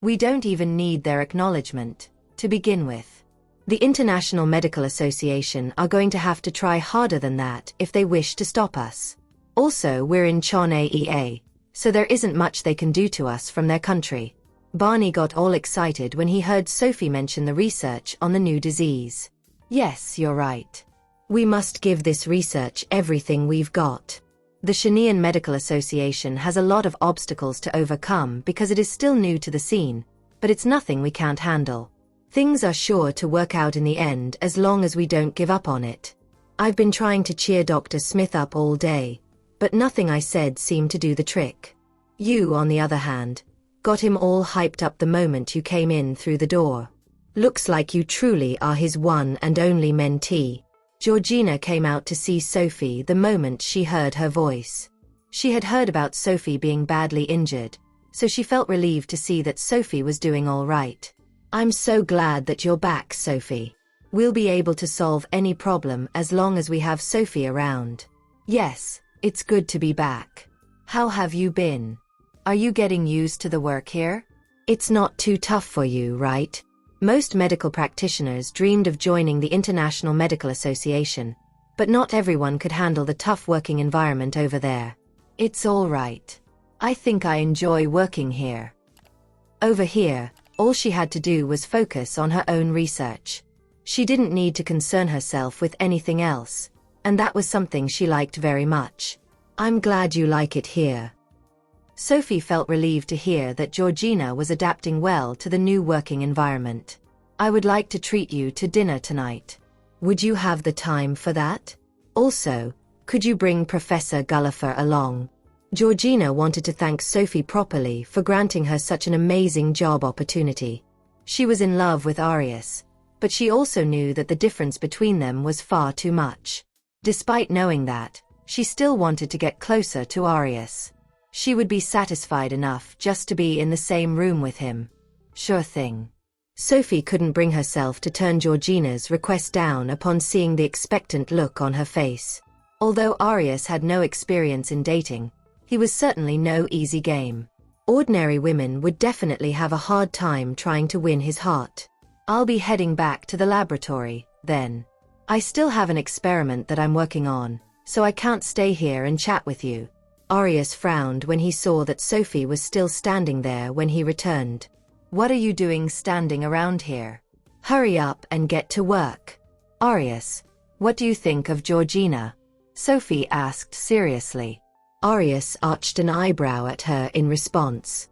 We don't even need their acknowledgement, to begin with. The International Medical Association are going to have to try harder than that if they wish to stop us. Also, we're in Chon AEA, so there isn't much they can do to us from their country. Barney got all excited when he heard Sophie mention the research on the new disease. Yes, you're right. We must give this research everything we've got. The Chilean Medical Association has a lot of obstacles to overcome because it is still new to the scene, but it's nothing we can't handle. Things are sure to work out in the end as long as we don't give up on it. I've been trying to cheer Dr. Smith up all day, but nothing I said seemed to do the trick. You, on the other hand, got him all hyped up the moment you came in through the door. Looks like you truly are his one and only mentee. Georgina came out to see Sophie the moment she heard her voice. She had heard about Sophie being badly injured, so she felt relieved to see that Sophie was doing all right. I'm so glad that you're back, Sophie. We'll be able to solve any problem as long as we have Sophie around. Yes, it's good to be back. How have you been? Are you getting used to the work here? It's not too tough for you, right? Most medical practitioners dreamed of joining the International Medical Association, but not everyone could handle the tough working environment over there. It's all right. I think I enjoy working here. Over here, all she had to do was focus on her own research. She didn't need to concern herself with anything else, and that was something she liked very much. I'm glad you like it here. Sophie felt relieved to hear that Georgina was adapting well to the new working environment. I would like to treat you to dinner tonight. Would you have the time for that? Also, could you bring Professor Gulliver along? Georgina wanted to thank Sophie properly for granting her such an amazing job opportunity. She was in love with Arius, but she also knew that the difference between them was far too much. Despite knowing that, she still wanted to get closer to Arius. She would be satisfied enough just to be in the same room with him. Sure thing. Sophie couldn't bring herself to turn Georgina's request down upon seeing the expectant look on her face. Although Arius had no experience in dating, he was certainly no easy game. Ordinary women would definitely have a hard time trying to win his heart. I'll be heading back to the laboratory, then. I still have an experiment that I'm working on, so I can't stay here and chat with you. Arius frowned when he saw that Sophie was still standing there when he returned. What are you doing standing around here? Hurry up and get to work. Arius, what do you think of Georgina? Sophie asked seriously. Arius arched an eyebrow at her in response.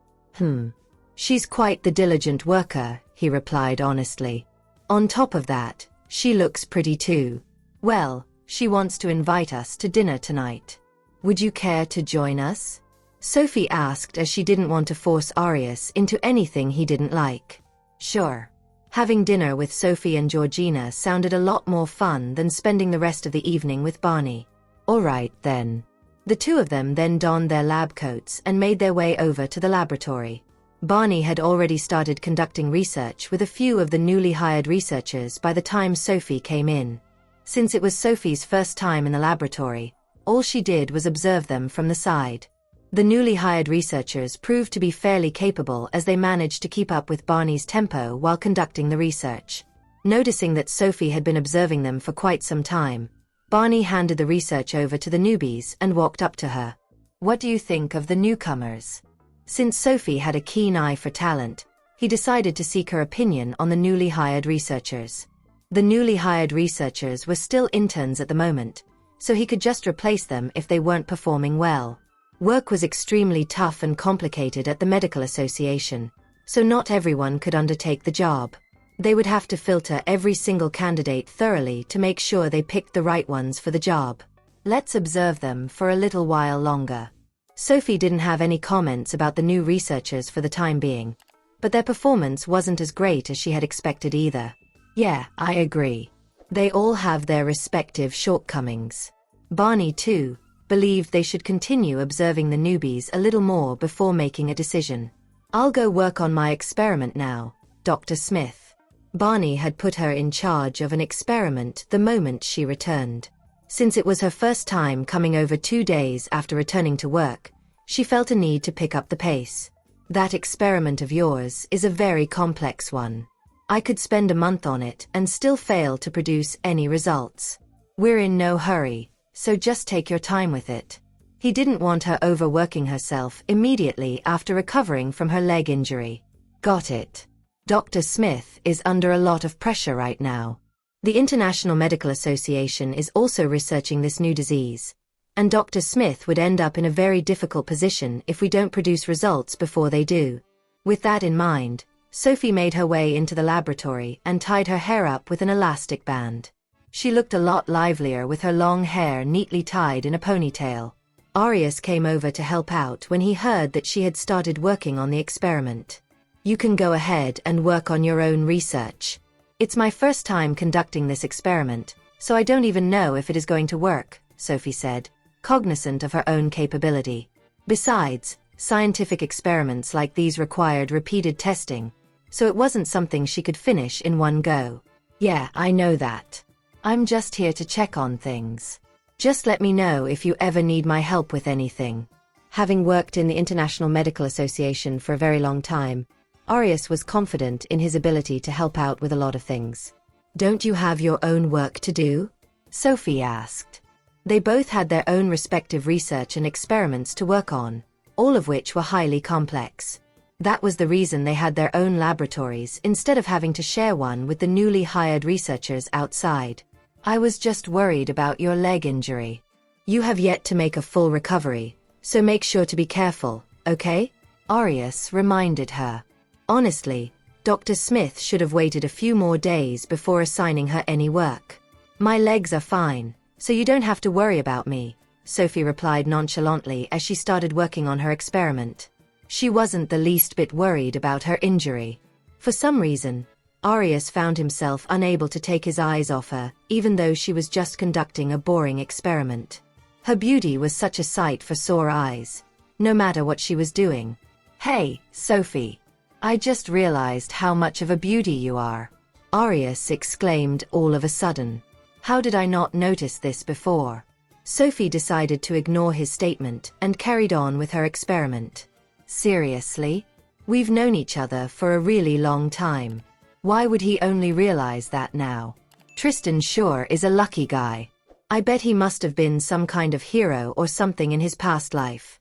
She's quite the diligent worker, he replied honestly. On top of that, she looks pretty too. Well, she wants to invite us to dinner tonight. Would you care to join us? Sophie asked as she didn't want to force Arius into anything he didn't like. Sure. Having dinner with Sophie and Georgina sounded a lot more fun than spending the rest of the evening with Barney. All right, then. The two of them then donned their lab coats and made their way over to the laboratory. Barney had already started conducting research with a few of the newly hired researchers by the time Sophie came in. Since it was Sophie's first time in the laboratory, all she did was observe them from the side. The newly hired researchers proved to be fairly capable as they managed to keep up with Barney's tempo while conducting the research. Noticing that Sophie had been observing them for quite some time, Barney handed the research over to the newbies and walked up to her. What do you think of the newcomers? Since Sophie had a keen eye for talent, he decided to seek her opinion on the newly hired researchers. The newly hired researchers were still interns at the moment, so he could just replace them if they weren't performing well. Work was extremely tough and complicated at the Medical Association, so not everyone could undertake the job. They would have to filter every single candidate thoroughly to make sure they picked the right ones for the job. Let's observe them for a little while longer. Sophie didn't have any comments about the new researchers for the time being, but their performance wasn't as great as she had expected either. Yeah, I agree. They all have their respective shortcomings. Barney, too, believed they should continue observing the newbies a little more before making a decision. I'll go work on my experiment now, Dr. Smith. Barney had put her in charge of an experiment the moment she returned. Since it was her first time coming over 2 days after returning to work, she felt a need to pick up the pace. That experiment of yours is a very complex one. I could spend a month on it and still fail to produce any results. We're in no hurry, so just take your time with it. He didn't want her overworking herself immediately after recovering from her leg injury. Got it. Dr. Smith is under a lot of pressure right now. The International Medical Association is also researching this new disease, and Dr. Smith would end up in a very difficult position if we don't produce results before they do. With that in mind, Sophie made her way into the laboratory and tied her hair up with an elastic band. She looked a lot livelier with her long hair neatly tied in a ponytail. Arius came over to help out when he heard that she had started working on the experiment. You can go ahead and work on your own research. It's my first time conducting this experiment, so I don't even know if it is going to work, Sophie said, cognizant of her own capability. Besides, scientific experiments like these required repeated testing, so it wasn't something she could finish in one go. Yeah, I know that. I'm just here to check on things. Just let me know if you ever need my help with anything. Having worked in the International Medical Association for a very long time, Arius was confident in his ability to help out with a lot of things. Don't you have your own work to do? Sophie asked. They both had their own respective research and experiments to work on, all of which were highly complex. That was the reason they had their own laboratories instead of having to share one with the newly hired researchers outside. I was just worried about your leg injury. You have yet to make a full recovery, so make sure to be careful, okay? Arius reminded her. Honestly, Dr. Smith should have waited a few more days before assigning her any work. My legs are fine, so you don't have to worry about me, Sophie replied nonchalantly as she started working on her experiment. She wasn't the least bit worried about her injury. For some reason, Arius found himself unable to take his eyes off her, even though she was just conducting a boring experiment. Her beauty was such a sight for sore eyes, no matter what she was doing. Hey, Sophie. I just realized how much of a beauty you are, Arius exclaimed all of a sudden. How did I not notice this before? Sophie decided to ignore his statement and carried on with her experiment. Seriously? We've known each other for a really long time. Why would he only realize that now? Tristan sure is a lucky guy. I bet he must have been some kind of hero or something in his past life.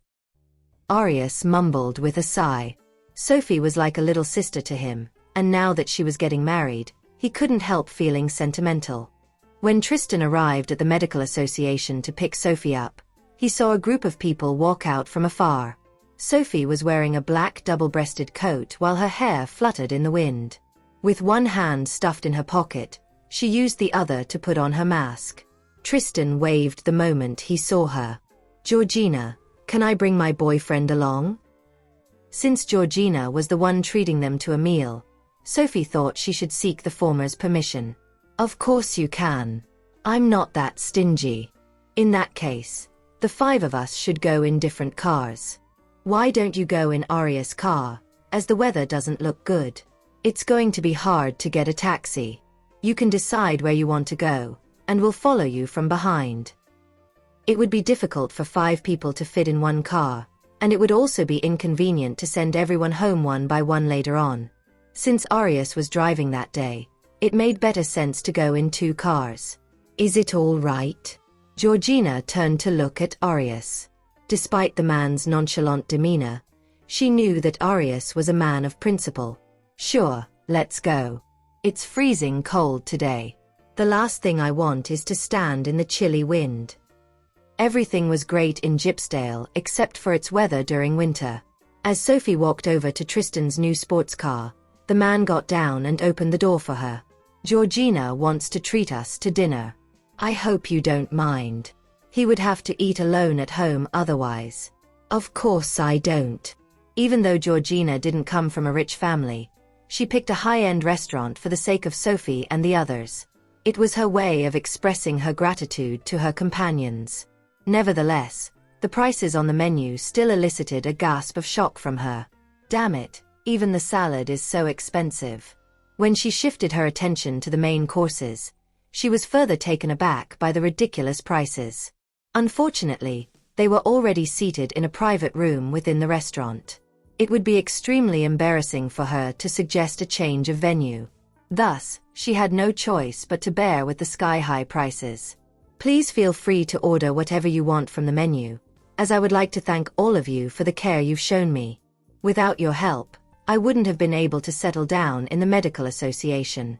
Arius mumbled with a sigh. Sophie was like a little sister to him, and now that she was getting married, he couldn't help feeling sentimental. When Tristan arrived at the Medical Association to pick Sophie up, he saw a group of people walk out from afar. Sophie was wearing a black double-breasted coat while her hair fluttered in the wind. With one hand stuffed in her pocket, she used the other to put on her mask. Tristan waved the moment he saw her. Georgina, can I bring my boyfriend along? Since Georgina was the one treating them to a meal, Sophie thought she should seek the former's permission. Of course you can. I'm not that stingy. In that case, the 5 of us should go in different cars. Why don't you go in Arius' car, as the weather doesn't look good? It's going to be hard to get a taxi. You can decide where you want to go, and we'll follow you from behind. It would be difficult for 5 people to fit in one car, and it would also be inconvenient to send everyone home one by one later on. Since Arius was driving that day, it made better sense to go in 2 cars. Is it all right? Georgina turned to look at Arius. Despite the man's nonchalant demeanor, she knew that Arius was a man of principle. Sure, let's go. It's freezing cold today. The last thing I want is to stand in the chilly wind. Everything was great in Gypsdale except for its weather during winter. As Sophie walked over to Tristan's new sports car, the man got down and opened the door for her. Georgina wants to treat us to dinner. I hope you don't mind. He would have to eat alone at home otherwise. Of course I don't. Even though Georgina didn't come from a rich family, she picked a high-end restaurant for the sake of Sophie and the others. It was her way of expressing her gratitude to her companions. Nevertheless, the prices on the menu still elicited a gasp of shock from her. Damn it, even the salad is so expensive. When she shifted her attention to the main courses, she was further taken aback by the ridiculous prices. Unfortunately, they were already seated in a private room within the restaurant. It would be extremely embarrassing for her to suggest a change of venue. Thus, she had no choice but to bear with the sky-high prices. Please feel free to order whatever you want from the menu, as I would like to thank all of you for the care you've shown me. Without your help, I wouldn't have been able to settle down in the medical association.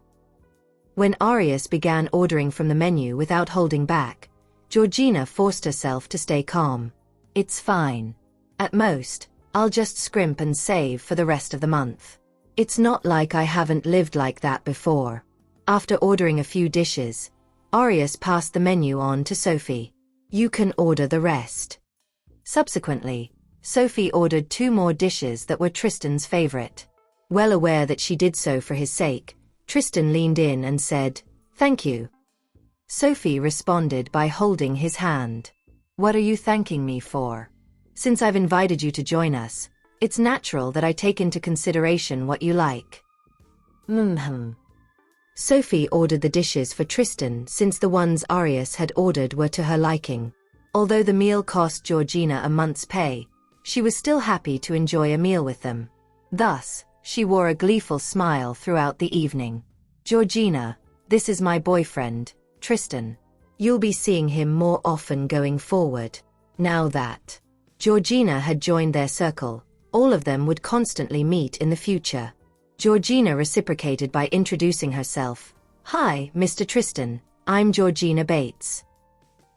When Arius began ordering from the menu without holding back, Georgina forced herself to stay calm. It's fine. At most, I'll just scrimp and save for the rest of the month. It's not like I haven't lived like that before. After ordering a few dishes, Arius passed the menu on to Sophie. You can order the rest. Subsequently, Sophie ordered 2 more dishes that were Tristan's favorite. Well aware that she did so for his sake, Tristan leaned in and said, "Thank you." Sophie responded by holding his hand. "What are you thanking me for? Since I've invited you to join us, it's natural that I take into consideration what you like." Sophie ordered the dishes for Tristan since the ones Arius had ordered were to her liking. Although the meal cost Georgina a month's pay, she was still happy to enjoy a meal with them. Thus, she wore a gleeful smile throughout the evening. "Georgina, this is my boyfriend, Tristan. You'll be seeing him more often going forward." Now that Georgina had joined their circle, all of them would constantly meet in the future. Georgina reciprocated by introducing herself. "Hi, Mr. Tristan, I'm Georgina Bates."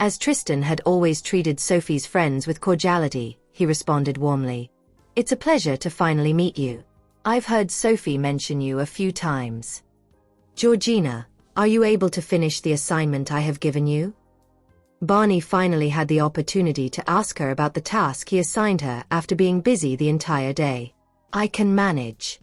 As Tristan had always treated Sophie's friends with cordiality, he responded warmly. "It's a pleasure to finally meet you. I've heard Sophie mention you a few times." "Georgina, are you able to finish the assignment I have given you?" Barney finally had the opportunity to ask her about the task he assigned her after being busy the entire day. "I can manage."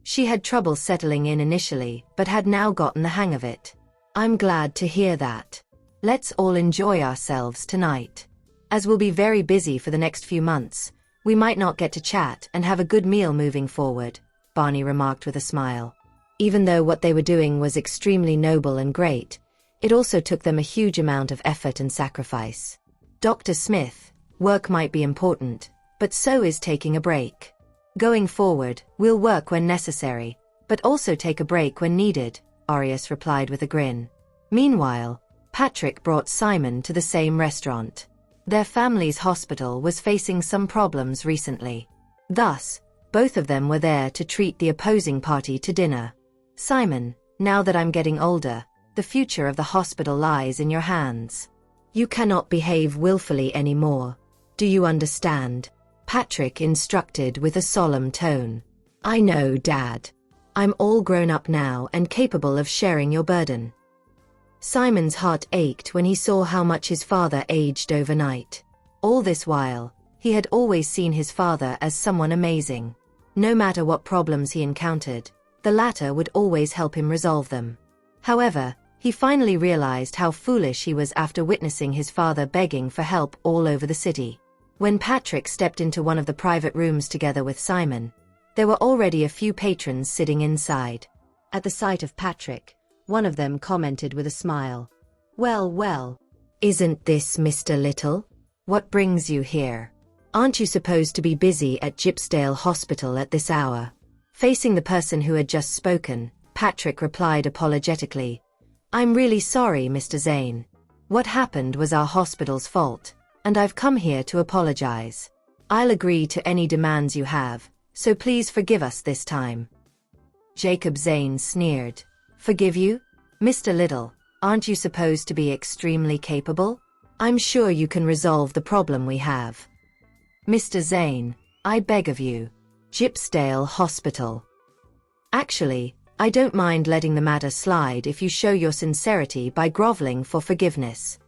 She had trouble settling in initially, but had now gotten the hang of it. "I'm glad to hear that. Let's all enjoy ourselves tonight. As we'll be very busy for the next few months, we might not get to chat and have a good meal moving forward," Barney remarked with a smile. Even though what they were doing was extremely noble and great, it also took them a huge amount of effort and sacrifice. "Dr. Smith, work might be important, but so is taking a break. Going forward, we'll work when necessary, but also take a break when needed," Arius replied with a grin. Meanwhile, Patrick brought Simon to the same restaurant. Their family's hospital was facing some problems recently. Thus, both of them were there to treat the opposing party to dinner. "Simon, now that I'm getting older, the future of the hospital lies in your hands. You cannot behave willfully anymore. Do you understand?" Patrick instructed with a solemn tone. "I know, Dad. I'm all grown up now and capable of sharing your burden." Simon's heart ached when he saw how much his father aged overnight. All this while, he had always seen his father as someone amazing. No matter what problems he encountered, the latter would always help him resolve them. However, he finally realized how foolish he was after witnessing his father begging for help all over the city. When Patrick stepped into one of the private rooms together with Simon, there were already a few patrons sitting inside. At the sight of Patrick, one of them commented with a smile. Well, well. Isn't this Mr. Little? What brings you here? Aren't you supposed to be busy at Gypsdale Hospital at this hour?" Facing the person who had just spoken, Patrick replied apologetically. "I'm really sorry, Mr. Zane. What happened was our hospital's fault, and I've come here to apologize. I'll agree to any demands you have, so please forgive us this time." Jacob Zane sneered. "Forgive you? Mr. Little, aren't you supposed to be extremely capable? I'm sure you can resolve the problem we have." "Mr. Zane, I beg of you. Gypsdale Hospital. Actually, I don't mind letting the matter slide if you show your sincerity by groveling for forgiveness."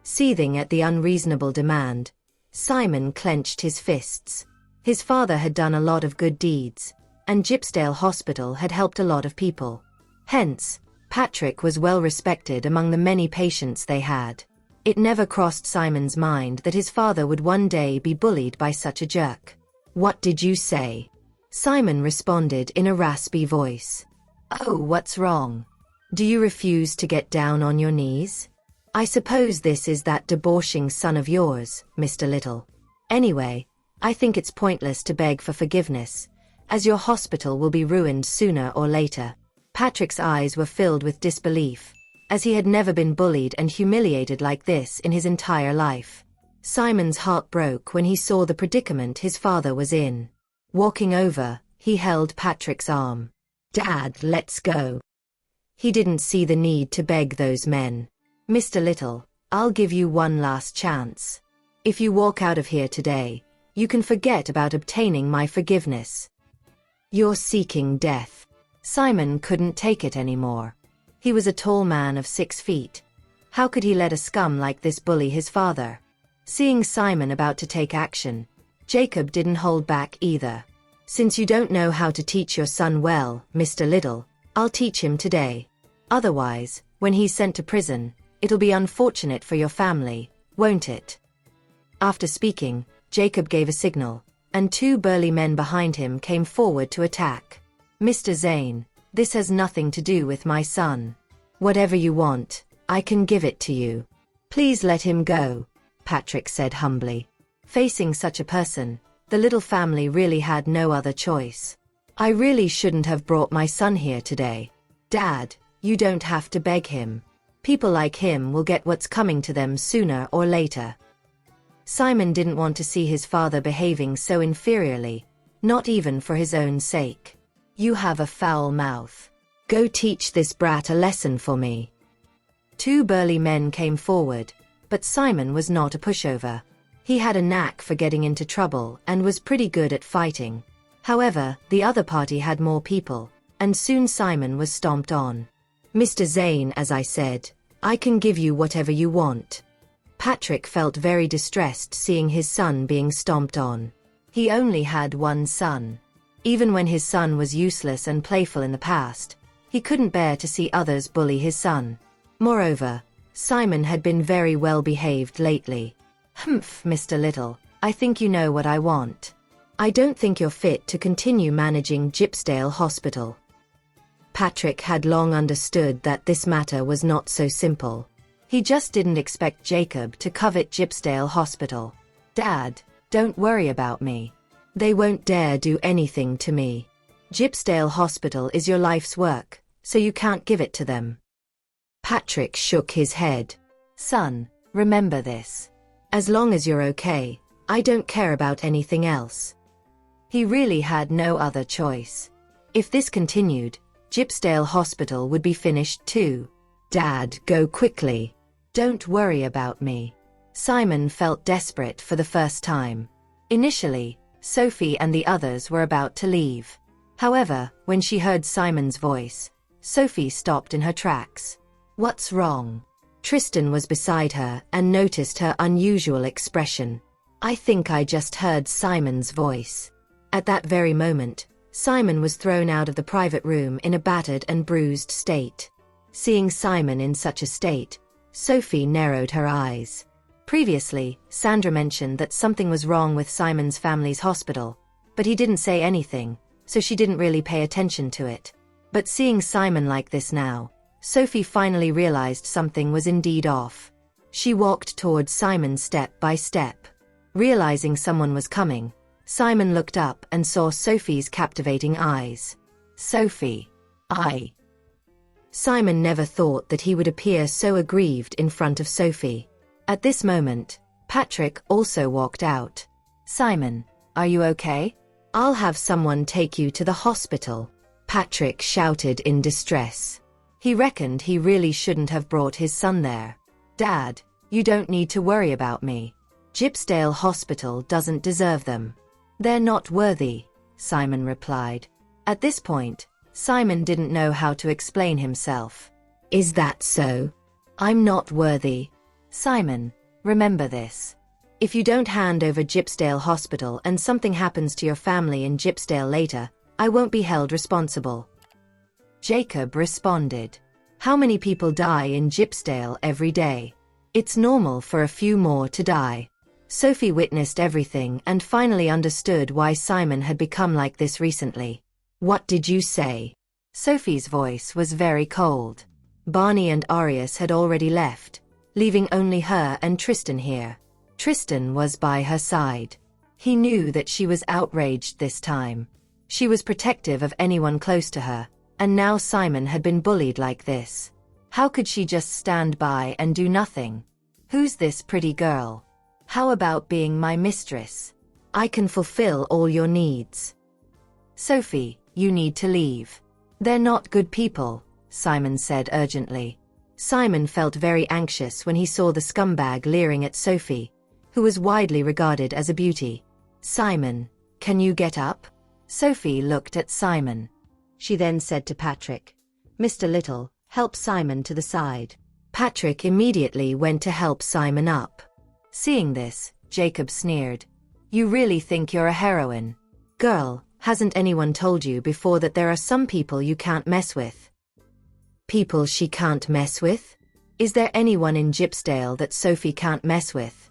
Seething at the unreasonable demand, Simon clenched his fists. His father had done a lot of good deeds, and Gypsdale Hospital had helped a lot of people. Hence, Patrick was well respected among the many patients they had. It never crossed Simon's mind that his father would one day be bullied by such a jerk. "What did you say?" Simon responded in a raspy voice. "Oh, what's wrong? Do you refuse to get down on your knees? I suppose this is that debauching son of yours, Mr. Little. Anyway, I think it's pointless to beg for forgiveness, as your hospital will be ruined sooner or later. Patrick's eyes were filled with disbelief, as he had never been bullied and humiliated like this in his entire life. Simon's heart broke when he saw the predicament his father was in. Walking over, he held Patrick's arm. "Dad, let's go." He didn't see the need to beg those men. "Mr. Little, I'll give you one last chance. If you walk out of here today, you can forget about obtaining my forgiveness. You're seeking death." Simon couldn't take it anymore. He was a tall man of 6 feet. How could he let a scum like this bully his father? Seeing Simon about to take action, Jacob didn't hold back either. "Since you don't know how to teach your son well, Mr. Little, I'll teach him today. Otherwise, when he's sent to prison, it'll be unfortunate for your family, won't it?" After speaking, Jacob gave a signal, and 2 burly men behind him came forward to attack. "Mr. Zane, this has nothing to do with my son. Whatever you want, I can give it to you. Please let him go," Patrick said humbly. Facing such a person, the Little family really had no other choice. "I really shouldn't have brought my son here today. Dad, you don't have to beg him. People like him will get what's coming to them sooner or later." Simon didn't want to see his father behaving so inferiorly, not even for his own sake. "You have a foul mouth. Go teach this brat a lesson for me." 2 burly men came forward, but Simon was not a pushover. He had a knack for getting into trouble and was pretty good at fighting. However, the other party had more people, and soon Simon was stomped on. "Mr. Zane, as I said, I can give you whatever you want." Patrick felt very distressed seeing his son being stomped on. He only had one son. Even when his son was useless and playful in the past, he couldn't bear to see others bully his son. Moreover, Simon had been very well behaved lately. "Humph, Mr. Little, I think you know what I want. I don't think you're fit to continue managing Gypsdale Hospital." Patrick had long understood that this matter was not so simple. He just didn't expect Jacob to covet Gypsdale Hospital. "Dad, don't worry about me. They won't dare do anything to me. Gypsdale Hospital is your life's work, so you can't give it to them." Patrick shook his head. "Son, remember this. As long as you're okay, I don't care about anything else." He really had no other choice. If this continued, Gypsdale Hospital would be finished too. "Dad, go quickly. Don't worry about me." Simon felt desperate for the first time. Initially, Sophie and the others were about to leave. However, when she heard Simon's voice, Sophie stopped in her tracks. "What's wrong?" Tristan was beside her and noticed her unusual expression. "I think I just heard Simon's voice." At that very moment, Simon was thrown out of the private room in a battered and bruised state. Seeing Simon in such a state, Sophie narrowed her eyes. Previously, Sandra mentioned that something was wrong with Simon's family's hospital, but he didn't say anything, so she didn't really pay attention to it. But seeing Simon like this now, Sophie finally realized something was indeed off. She walked towards Simon step by step. Realizing someone was coming, Simon looked up and saw Sophie's captivating eyes. "Sophie, I..." Simon never thought that he would appear so aggrieved in front of Sophie. At this moment, Patrick also walked out. "Simon, are you okay? I'll have someone take you to the hospital," Patrick shouted in distress. He reckoned he really shouldn't have brought his son there. "Dad, you don't need to worry about me. Gypsdale Hospital doesn't deserve them. They're not worthy," Simon replied. At this point, Simon didn't know how to explain himself. "Is that so? I'm not worthy." "Simon, remember this. If you don't hand over Gypsdale Hospital and something happens to your family in Gypsdale later, I won't be held responsible." Jacob responded. "How many people die in Gypsdale every day? It's normal for a few more to die." Sophie witnessed everything and finally understood why Simon had become like this recently. "What did you say?" Sophie's voice was very cold. Barney and Arius had already left, leaving only her and Tristan here. Tristan was by her side. He knew that she was outraged this time. She was protective of anyone close to her, and now Simon had been bullied like this. How could she just stand by and do nothing? Who's this pretty girl? How about being my mistress? I can fulfill all your needs. Sophie, you need to leave. They're not good people, Simon said urgently. Simon felt very anxious when he saw the scumbag leering at Sophie, who was widely regarded as a beauty. Simon, can you get up? Sophie looked at Simon. She then said to Patrick, Mr. Little, help Simon to the side. Patrick immediately went to help Simon up. Seeing this, Jacob sneered. You really think you're a heroine? Girl, hasn't anyone told you before that there are some people you can't mess with? People she can't mess with? Is there anyone in Gypsdale that Sophie can't mess with?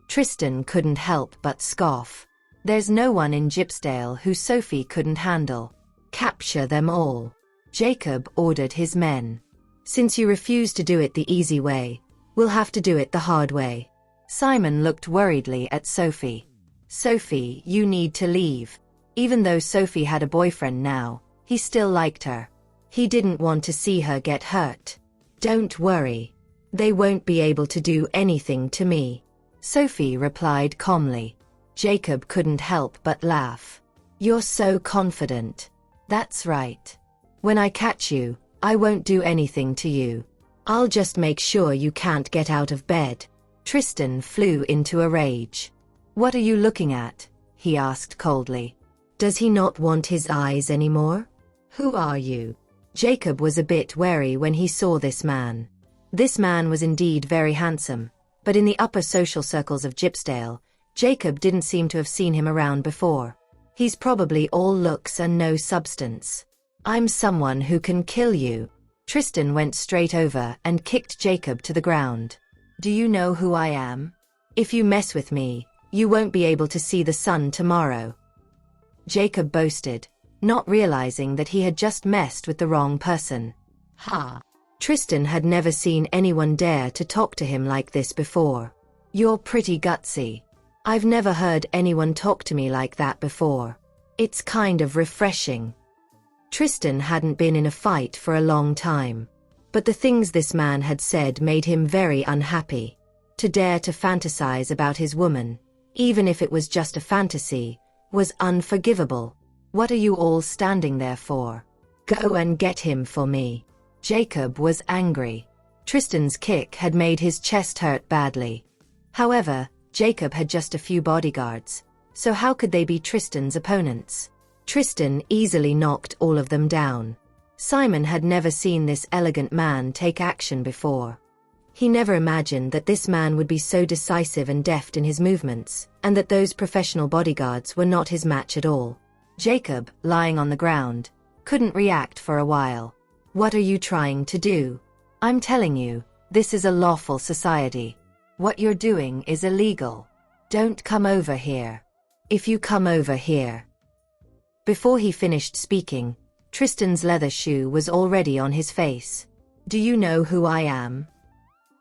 Tristan couldn't help but scoff. There's no one in Gypsdale who Sophie couldn't handle. Capture them all. Jacob ordered his men. Since you refuse to do it the easy way, we'll have to do it the hard way. Simon looked worriedly at Sophie. Sophie, you need to leave. Even though Sophie had a boyfriend now, he still liked her. He didn't want to see her get hurt. Don't worry. They won't be able to do anything to me, Sophie replied calmly. Jacob couldn't help but laugh. You're so confident. That's right. When I catch you, I won't do anything to you. I'll just make sure you can't get out of bed. Tristan flew into a rage. What are you looking at? He asked coldly. Does he not want his eyes anymore? Who are you? Jacob was a bit wary when he saw this man. This man was indeed very handsome, but in the upper social circles of Gypsdale, Jacob didn't seem to have seen him around before. He's probably all looks and no substance. I'm someone who can kill you. Tristan went straight over and kicked Jacob to the ground. Do you know who I am? If you mess with me, you won't be able to see the sun tomorrow. Jacob boasted, not realizing that he had just messed with the wrong person. Ha! Tristan had never seen anyone dare to talk to him like this before. You're pretty gutsy. I've never heard anyone talk to me like that before. It's kind of refreshing. Tristan hadn't been in a fight for a long time, but the things this man had said made him very unhappy. To dare to fantasize about his woman, even if it was just a fantasy, was unforgivable. What are you all standing there for? Go and get him for me. Jacob was angry. Tristan's kick had made his chest hurt badly. However, Jacob had just a few bodyguards, so how could they be Tristan's opponents? Tristan easily knocked all of them down. Simon had never seen this elegant man take action before. He never imagined that this man would be so decisive and deft in his movements, and that those professional bodyguards were not his match at all. Jacob, lying on the ground, couldn't react for a while. What are you trying to do? I'm telling you, this is a lawful society. What you're doing is illegal. Don't come over here. If you come over here. Before he finished speaking, Tristan's leather shoe was already on his face. Do you know who I am?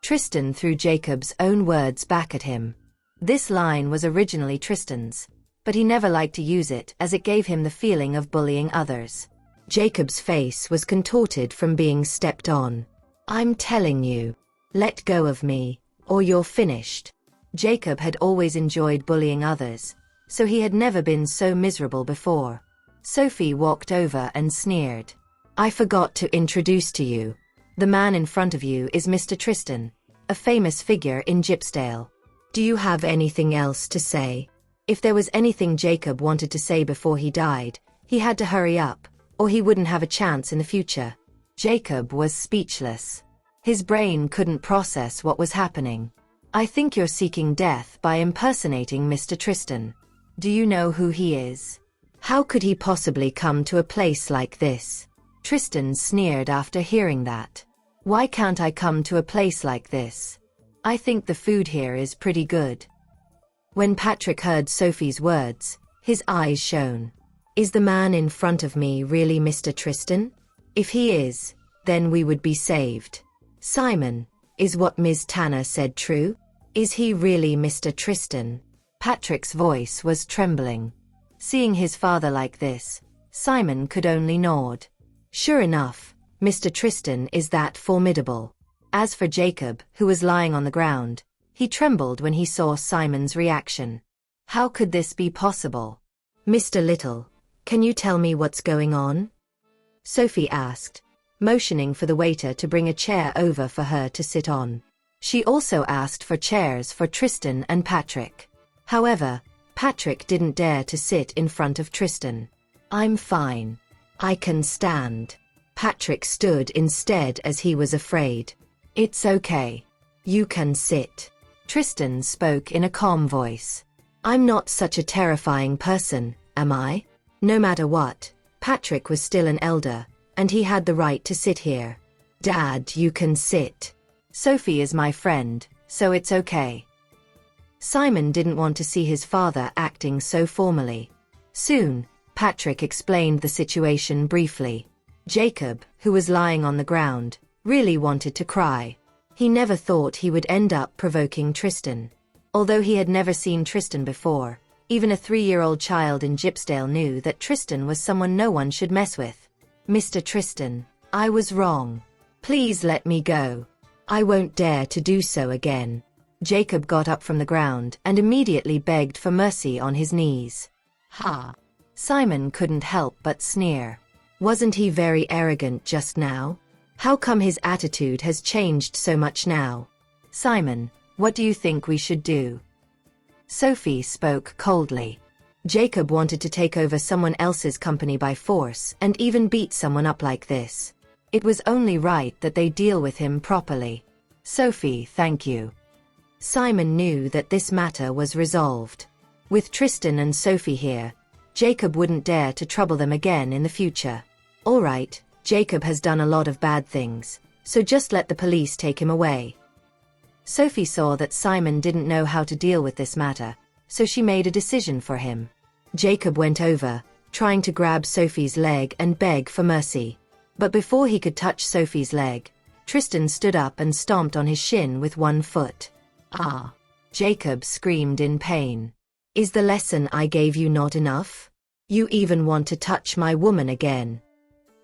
Tristan threw Jacob's own words back at him. This line was originally Tristan's, but he never liked to use it as it gave him the feeling of bullying others. Jacob's face was contorted from being stepped on. I'm telling you, let go of me, or you're finished. Jacob had always enjoyed bullying others, so he had never been so miserable before. Sophie walked over and sneered. I forgot to introduce to you. The man in front of you is Mr. Tristan, a famous figure in Gypsdale. Do you have anything else to say? If there was anything Jacob wanted to say before he died, he had to hurry up, or he wouldn't have a chance in the future. Jacob was speechless. His brain couldn't process what was happening. I think you're seeking death by impersonating Mr. Tristan. Do you know who he is? How could he possibly come to a place like this? Tristan sneered after hearing that. Why can't I come to a place like this? I think the food here is pretty good. When Patrick heard Sophie's words, his eyes shone. Is the man in front of me really Mr. Tristan? If he is, then we would be saved. Simon, is what Ms. Tanner said true? Is he really Mr. Tristan? Patrick's voice was trembling. Seeing his father like this, Simon could only nod. Sure enough, Mr. Tristan is that formidable. As for Jacob, who was lying on the ground, he trembled when he saw Simon's reaction. How could this be possible? Mr. Little, can you tell me what's going on? Sophie asked, motioning for the waiter to bring a chair over for her to sit on. She also asked for chairs for Tristan and Patrick. However, Patrick didn't dare to sit in front of Tristan. I'm fine. I can stand. Patrick stood instead as he was afraid. It's okay. You can sit. Tristan spoke in a calm voice. I'm not such a terrifying person, am I? No matter what, Patrick was still an elder, and he had the right to sit here. Dad, you can sit. Sophie is my friend, so it's okay. Simon didn't want to see his father acting so formally. Soon, Patrick explained the situation briefly. Jacob, who was lying on the ground, really wanted to cry. He never thought he would end up provoking Tristan. Although he had never seen Tristan before, even a 3-year-old child in Gypsdale knew that Tristan was someone no one should mess with. Mr. Tristan, I was wrong. Please let me go. I won't dare to do so again. Jacob got up from the ground and immediately begged for mercy on his knees. Ha! Simon couldn't help but sneer. Wasn't he very arrogant just now? How come his attitude has changed so much now? Simon, what do you think we should do? Sophie spoke coldly. Jacob wanted to take over someone else's company by force and even beat someone up like this. It was only right that they deal with him properly. Sophie, thank you. Simon knew that this matter was resolved. With Tristan and Sophie here, Jacob wouldn't dare to trouble them again in the future. All right, Jacob has done a lot of bad things, so just let the police take him away. Sophie saw that Simon didn't know how to deal with this matter, so she made a decision for him. Jacob went over, trying to grab Sophie's leg and beg for mercy. But before he could touch Sophie's leg, Tristan stood up and stomped on his shin with one foot. Ah! Jacob screamed in pain. Is the lesson I gave you not enough? You even want to touch my woman again.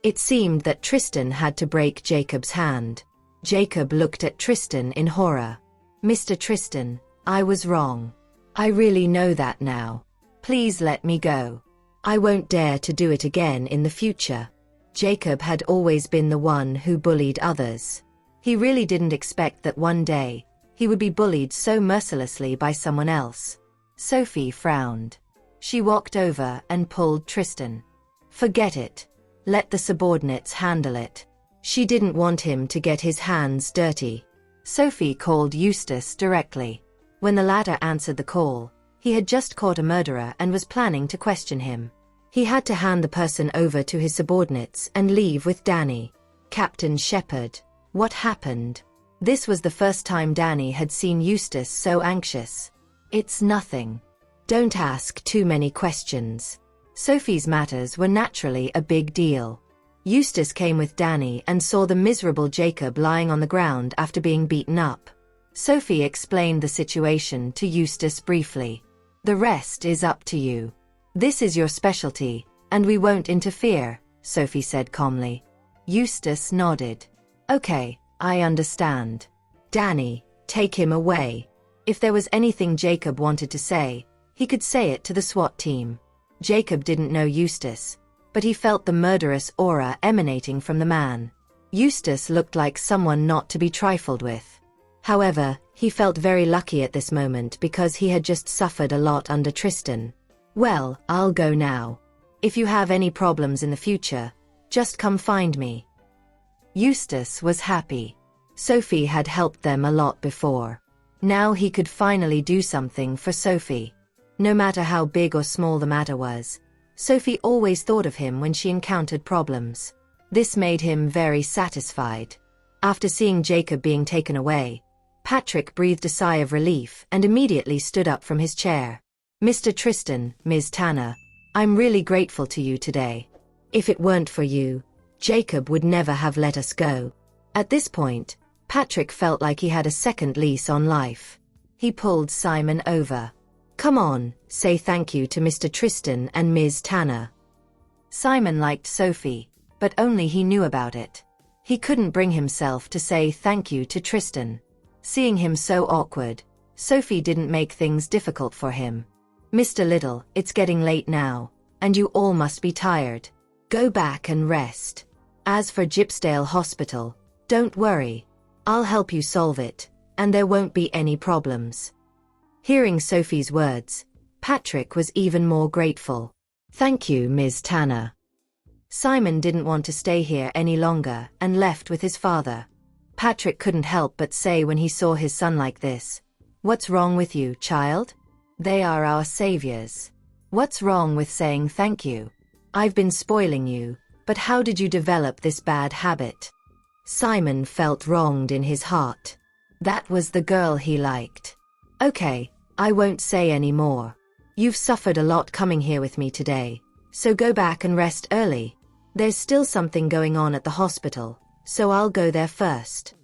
It seemed that Tristan had to break Jacob's hand. Jacob looked at Tristan in horror. Mr. Tristan, I was wrong. I really know that now. Please let me go. I won't dare to do it again in the future. Jacob had always been the one who bullied others. He really didn't expect that one day, he would be bullied so mercilessly by someone else. Sophie frowned. She walked over and pulled Tristan. Forget it. Let the subordinates handle it. She didn't want him to get his hands dirty. Sophie called Eustace directly. When the latter answered the call, he had just caught a murderer and was planning to question him. He had to hand the person over to his subordinates and leave with Danny. Captain Shepherd. What happened? This was the first time Danny had seen Eustace so anxious. It's nothing. Don't ask too many questions. Sophie's matters were naturally a big deal. Eustace came with Danny and saw the miserable Jacob lying on the ground after being beaten up. Sophie explained the situation to Eustace briefly. The rest is up to you. This is your specialty, and we won't interfere, Sophie said calmly. Eustace nodded. Okay, I understand. Danny, take him away. If there was anything Jacob wanted to say, he could say it to the SWAT team. Jacob didn't know Eustace, but he felt the murderous aura emanating from the man. Eustace looked like someone not to be trifled with. However, he felt very lucky at this moment because he had just suffered a lot under Tristan. Well, I'll go now. If you have any problems in the future, just come find me. Eustace was happy. Sophie had helped them a lot before. Now he could finally do something for Sophie. No matter how big or small the matter was, Sophie always thought of him when she encountered problems. This made him very satisfied. After seeing Jacob being taken away, Patrick breathed a sigh of relief and immediately stood up from his chair. Mr. Tristan, Ms. Tanner, I'm really grateful to you today. If it weren't for you, Jacob would never have let us go. At this point, Patrick felt like he had a second lease on life. He pulled Simon over. Come on, say thank you to Mr. Tristan and Ms. Tanner. Simon liked Sophie, but only he knew about it. He couldn't bring himself to say thank you to Tristan. Seeing him so awkward, Sophie didn't make things difficult for him. Mr. Little, it's getting late now, and you all must be tired. Go back and rest. As for Gypsdale Hospital, don't worry. I'll help you solve it, and there won't be any problems. Hearing Sophie's words, Patrick was even more grateful. Thank you, Ms. Tanner. Simon didn't want to stay here any longer and left with his father. Patrick couldn't help but say when he saw his son like this, "What's wrong with you, child? They are our saviors. What's wrong with saying thank you? I've been spoiling you, but how did you develop this bad habit?" Simon felt wronged in his heart. That was the girl he liked. "Okay, I won't say any more. You've suffered a lot coming here with me today, so go back and rest early. There's still something going on at the hospital, so I'll go there first."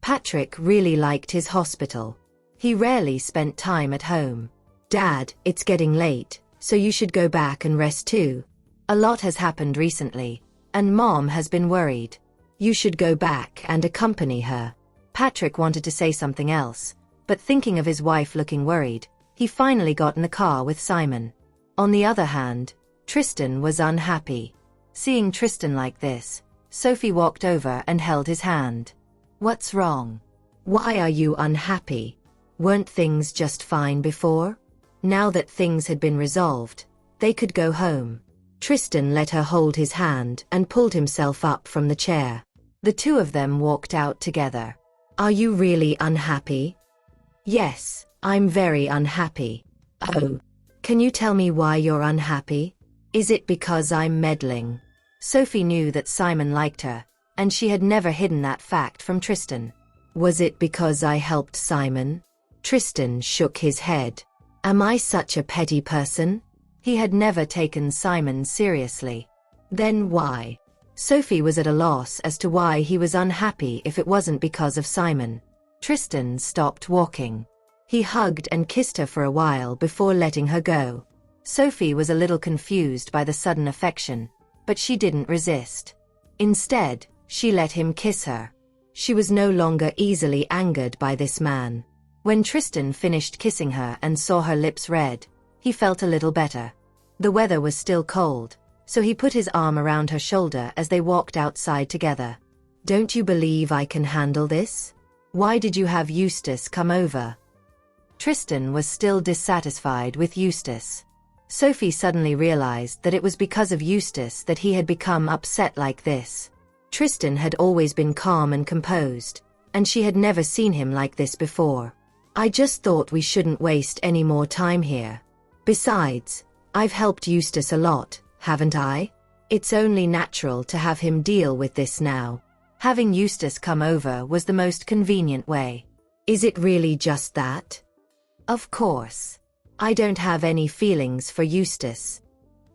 Patrick really liked his hospital. He rarely spent time at home. "Dad, it's getting late, so you should go back and rest too. A lot has happened recently, and Mom has been worried. You should go back and accompany her." Patrick wanted to say something else, but thinking of his wife looking worried, he finally got in the car with Simon. On the other hand, Tristan was unhappy. Seeing Tristan like this, Sophie walked over and held his hand. "What's wrong? Why are you unhappy? Weren't things just fine before?" Now that things had been resolved, they could go home. Tristan let her hold his hand and pulled himself up from the chair. The two of them walked out together. "Are you really unhappy?" "Yes, I'm very unhappy." "Oh. Can you tell me why you're unhappy? Is it because I'm meddling?" Sophie knew that Simon liked her, and she had never hidden that fact from Tristan. "Was it because I helped Simon?" Tristan shook his head. "Am I such a petty person?" He had never taken Simon seriously. "Then why?" Sophie was at a loss as to why he was unhappy if it wasn't because of Simon. Tristan stopped walking. He hugged and kissed her for a while before letting her go. Sophie was a little confused by the sudden affection, but she didn't resist. Instead, she let him kiss her. She was no longer easily angered by this man. When Tristan finished kissing her and saw her lips red, he felt a little better. The weather was still cold, so he put his arm around her shoulder as they walked outside together. "Don't you believe I can handle this? Why did you have Eustace come over?" Tristan was still dissatisfied with Eustace. Sophie suddenly realized that it was because of Eustace that he had become upset like this. Tristan had always been calm and composed, and she had never seen him like this before. "I just thought we shouldn't waste any more time here. Besides, I've helped Eustace a lot, haven't I? It's only natural to have him deal with this now." Having Eustace come over was the most convenient way. "Is it really just that?" "Of course. I don't have any feelings for Eustace."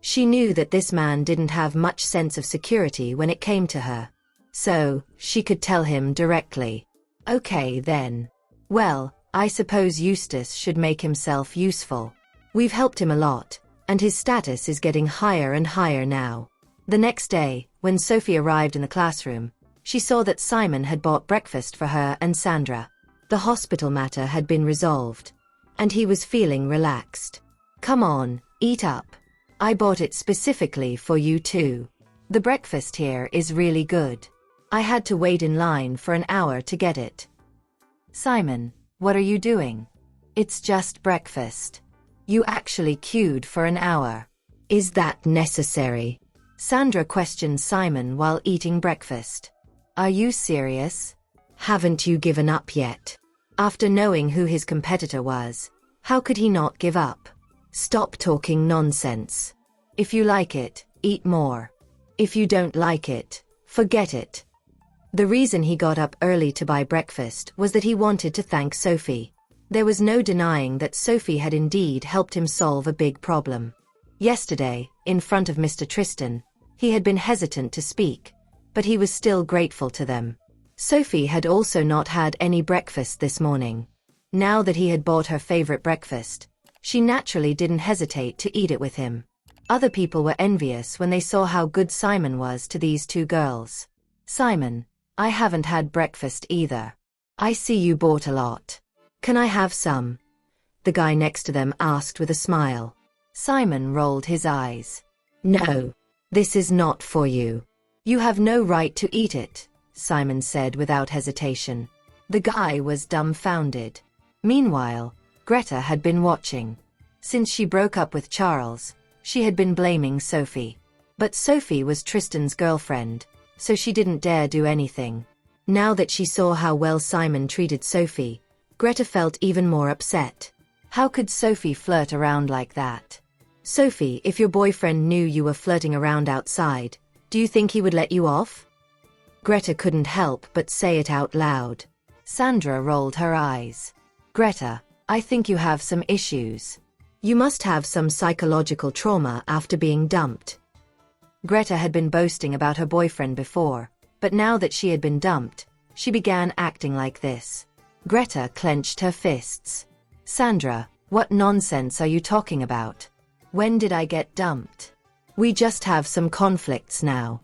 She knew that this man didn't have much sense of security when it came to her. So, she could tell him directly. "Okay then. Well, I suppose Eustace should make himself useful. We've helped him a lot, and his status is getting higher and higher now." The next day, when Sophie arrived in the classroom, she saw that Simon had bought breakfast for her and Sandra. The hospital matter had been resolved, and he was feeling relaxed. "Come on, eat up. I bought it specifically for you too. The breakfast here is really good. I had to wait in line for an hour to get it." "Simon, what are you doing? It's just breakfast. You actually queued for an hour. Is that necessary?" Sandra questioned Simon while eating breakfast. "Are you serious? Haven't you given up yet?" After knowing who his competitor was, how could he not give up? "Stop talking nonsense. If you like it, eat more. If you don't like it, forget it." The reason he got up early to buy breakfast was that he wanted to thank Sophie. There was no denying that Sophie had indeed helped him solve a big problem. Yesterday, in front of Mr. Tristan, he had been hesitant to speak, but he was still grateful to them. Sophie had also not had any breakfast this morning. Now that he had bought her favorite breakfast, She naturally didn't hesitate to eat it with him. Other people were envious when they saw how good Simon was to these two girls. "Simon, I haven't had breakfast either. I see you bought a lot. Can I have some?" the guy next to them asked with a smile. Simon rolled his eyes. "No, this is not for you. You have no right to eat it," Simon said without hesitation. The guy was dumbfounded. Meanwhile, Greta had been watching. Since she broke up with Charles, she had been blaming Sophie. But Sophie was Tristan's girlfriend, so she didn't dare do anything. Now that she saw how well Simon treated Sophie, Greta felt even more upset. How could Sophie flirt around like that? "Sophie, if your boyfriend knew you were flirting around outside, do you think he would let you off?" Greta couldn't help but say it out loud. Sandra rolled her eyes. "Greta, I think you have some issues. You must have some psychological trauma after being dumped." Greta had been boasting about her boyfriend before, but now that she had been dumped, she began acting like this. Greta clenched her fists. "Sandra, what nonsense are you talking about? When did I get dumped? We just have some conflicts now."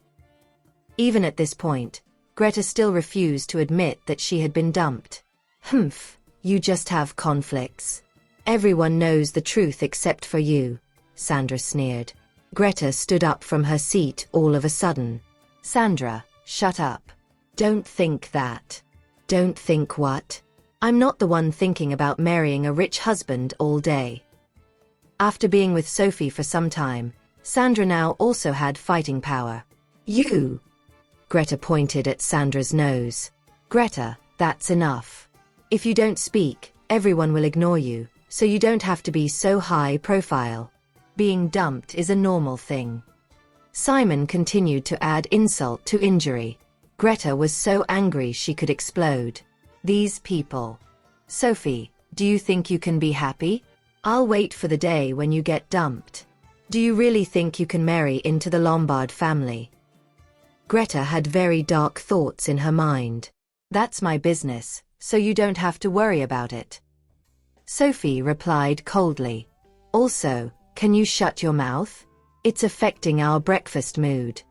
Even at this point, Greta still refused to admit that she had been dumped. "Humph, you just have conflicts. Everyone knows the truth except for you," Sandra sneered. Greta stood up from her seat all of a sudden. "Sandra, shut up. Don't think that." "Don't think what?" "I'm not the one thinking about marrying a rich husband all day." After being with Sophie for some time, Sandra now also had fighting power. "You!" Greta pointed at Sandra's nose. "Greta, that's enough. If you don't speak, everyone will ignore you, so you don't have to be so high profile. Being dumped is a normal thing." Simon continued to add insult to injury. Greta was so angry she could explode. These people. "Sophie, do you think you can be happy? I'll wait for the day when you get dumped. Do you really think you can marry into the Lombard family?" Greta had very dark thoughts in her mind. "That's my business, so you don't have to worry about it." Sophie replied coldly. "Also, can you shut your mouth? It's affecting our breakfast mood."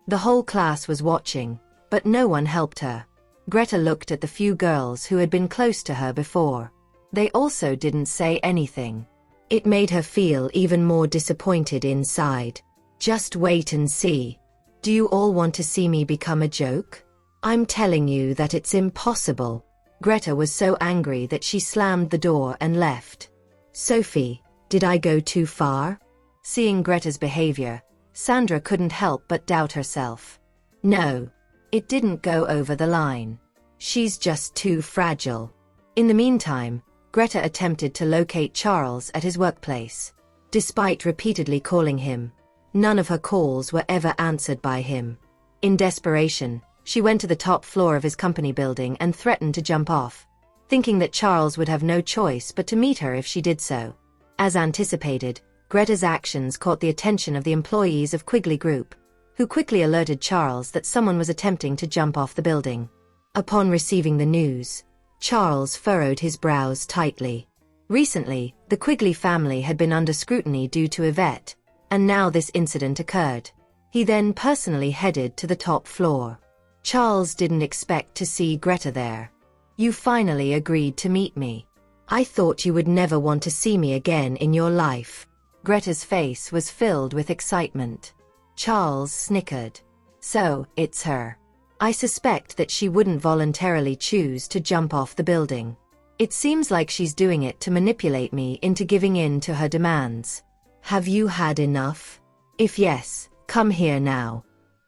The whole class was watching, but no one helped her. Greta looked at the few girls who had been close to her before. They also didn't say anything. It made her feel even more disappointed inside. "Just wait and see. Do you all want to see me become a joke? I'm telling you that it's impossible." Greta was so angry that she slammed the door and left. "Sophie, did I go too far?" Seeing Greta's behavior, Sandra couldn't help but doubt herself. No, it didn't go over the line. She's just too fragile. In the meantime, Greta attempted to locate Charles at his workplace. Despite repeatedly calling him, none of her calls were ever answered by him. In desperation, she went to the top floor of his company building and threatened to jump off, thinking that Charles would have no choice but to meet her if she did so. As anticipated, Greta's actions caught the attention of the employees of Quigley Group, who quickly alerted Charles that someone was attempting to jump off the building. Upon receiving the news, Charles furrowed his brows tightly. Recently, the Quigley family had been under scrutiny due to Yvette, and now this incident occurred. He then personally headed to the top floor. Charles didn't expect to see Greta there. "You finally agreed to meet me. I thought you would never want to see me again in your life." Greta's face was filled with excitement. Charles snickered. "So, it's her. I suspect that she wouldn't voluntarily choose to jump off the building. It seems like she's doing it to manipulate me into giving in to her demands. Have you had enough? If yes, come here now,"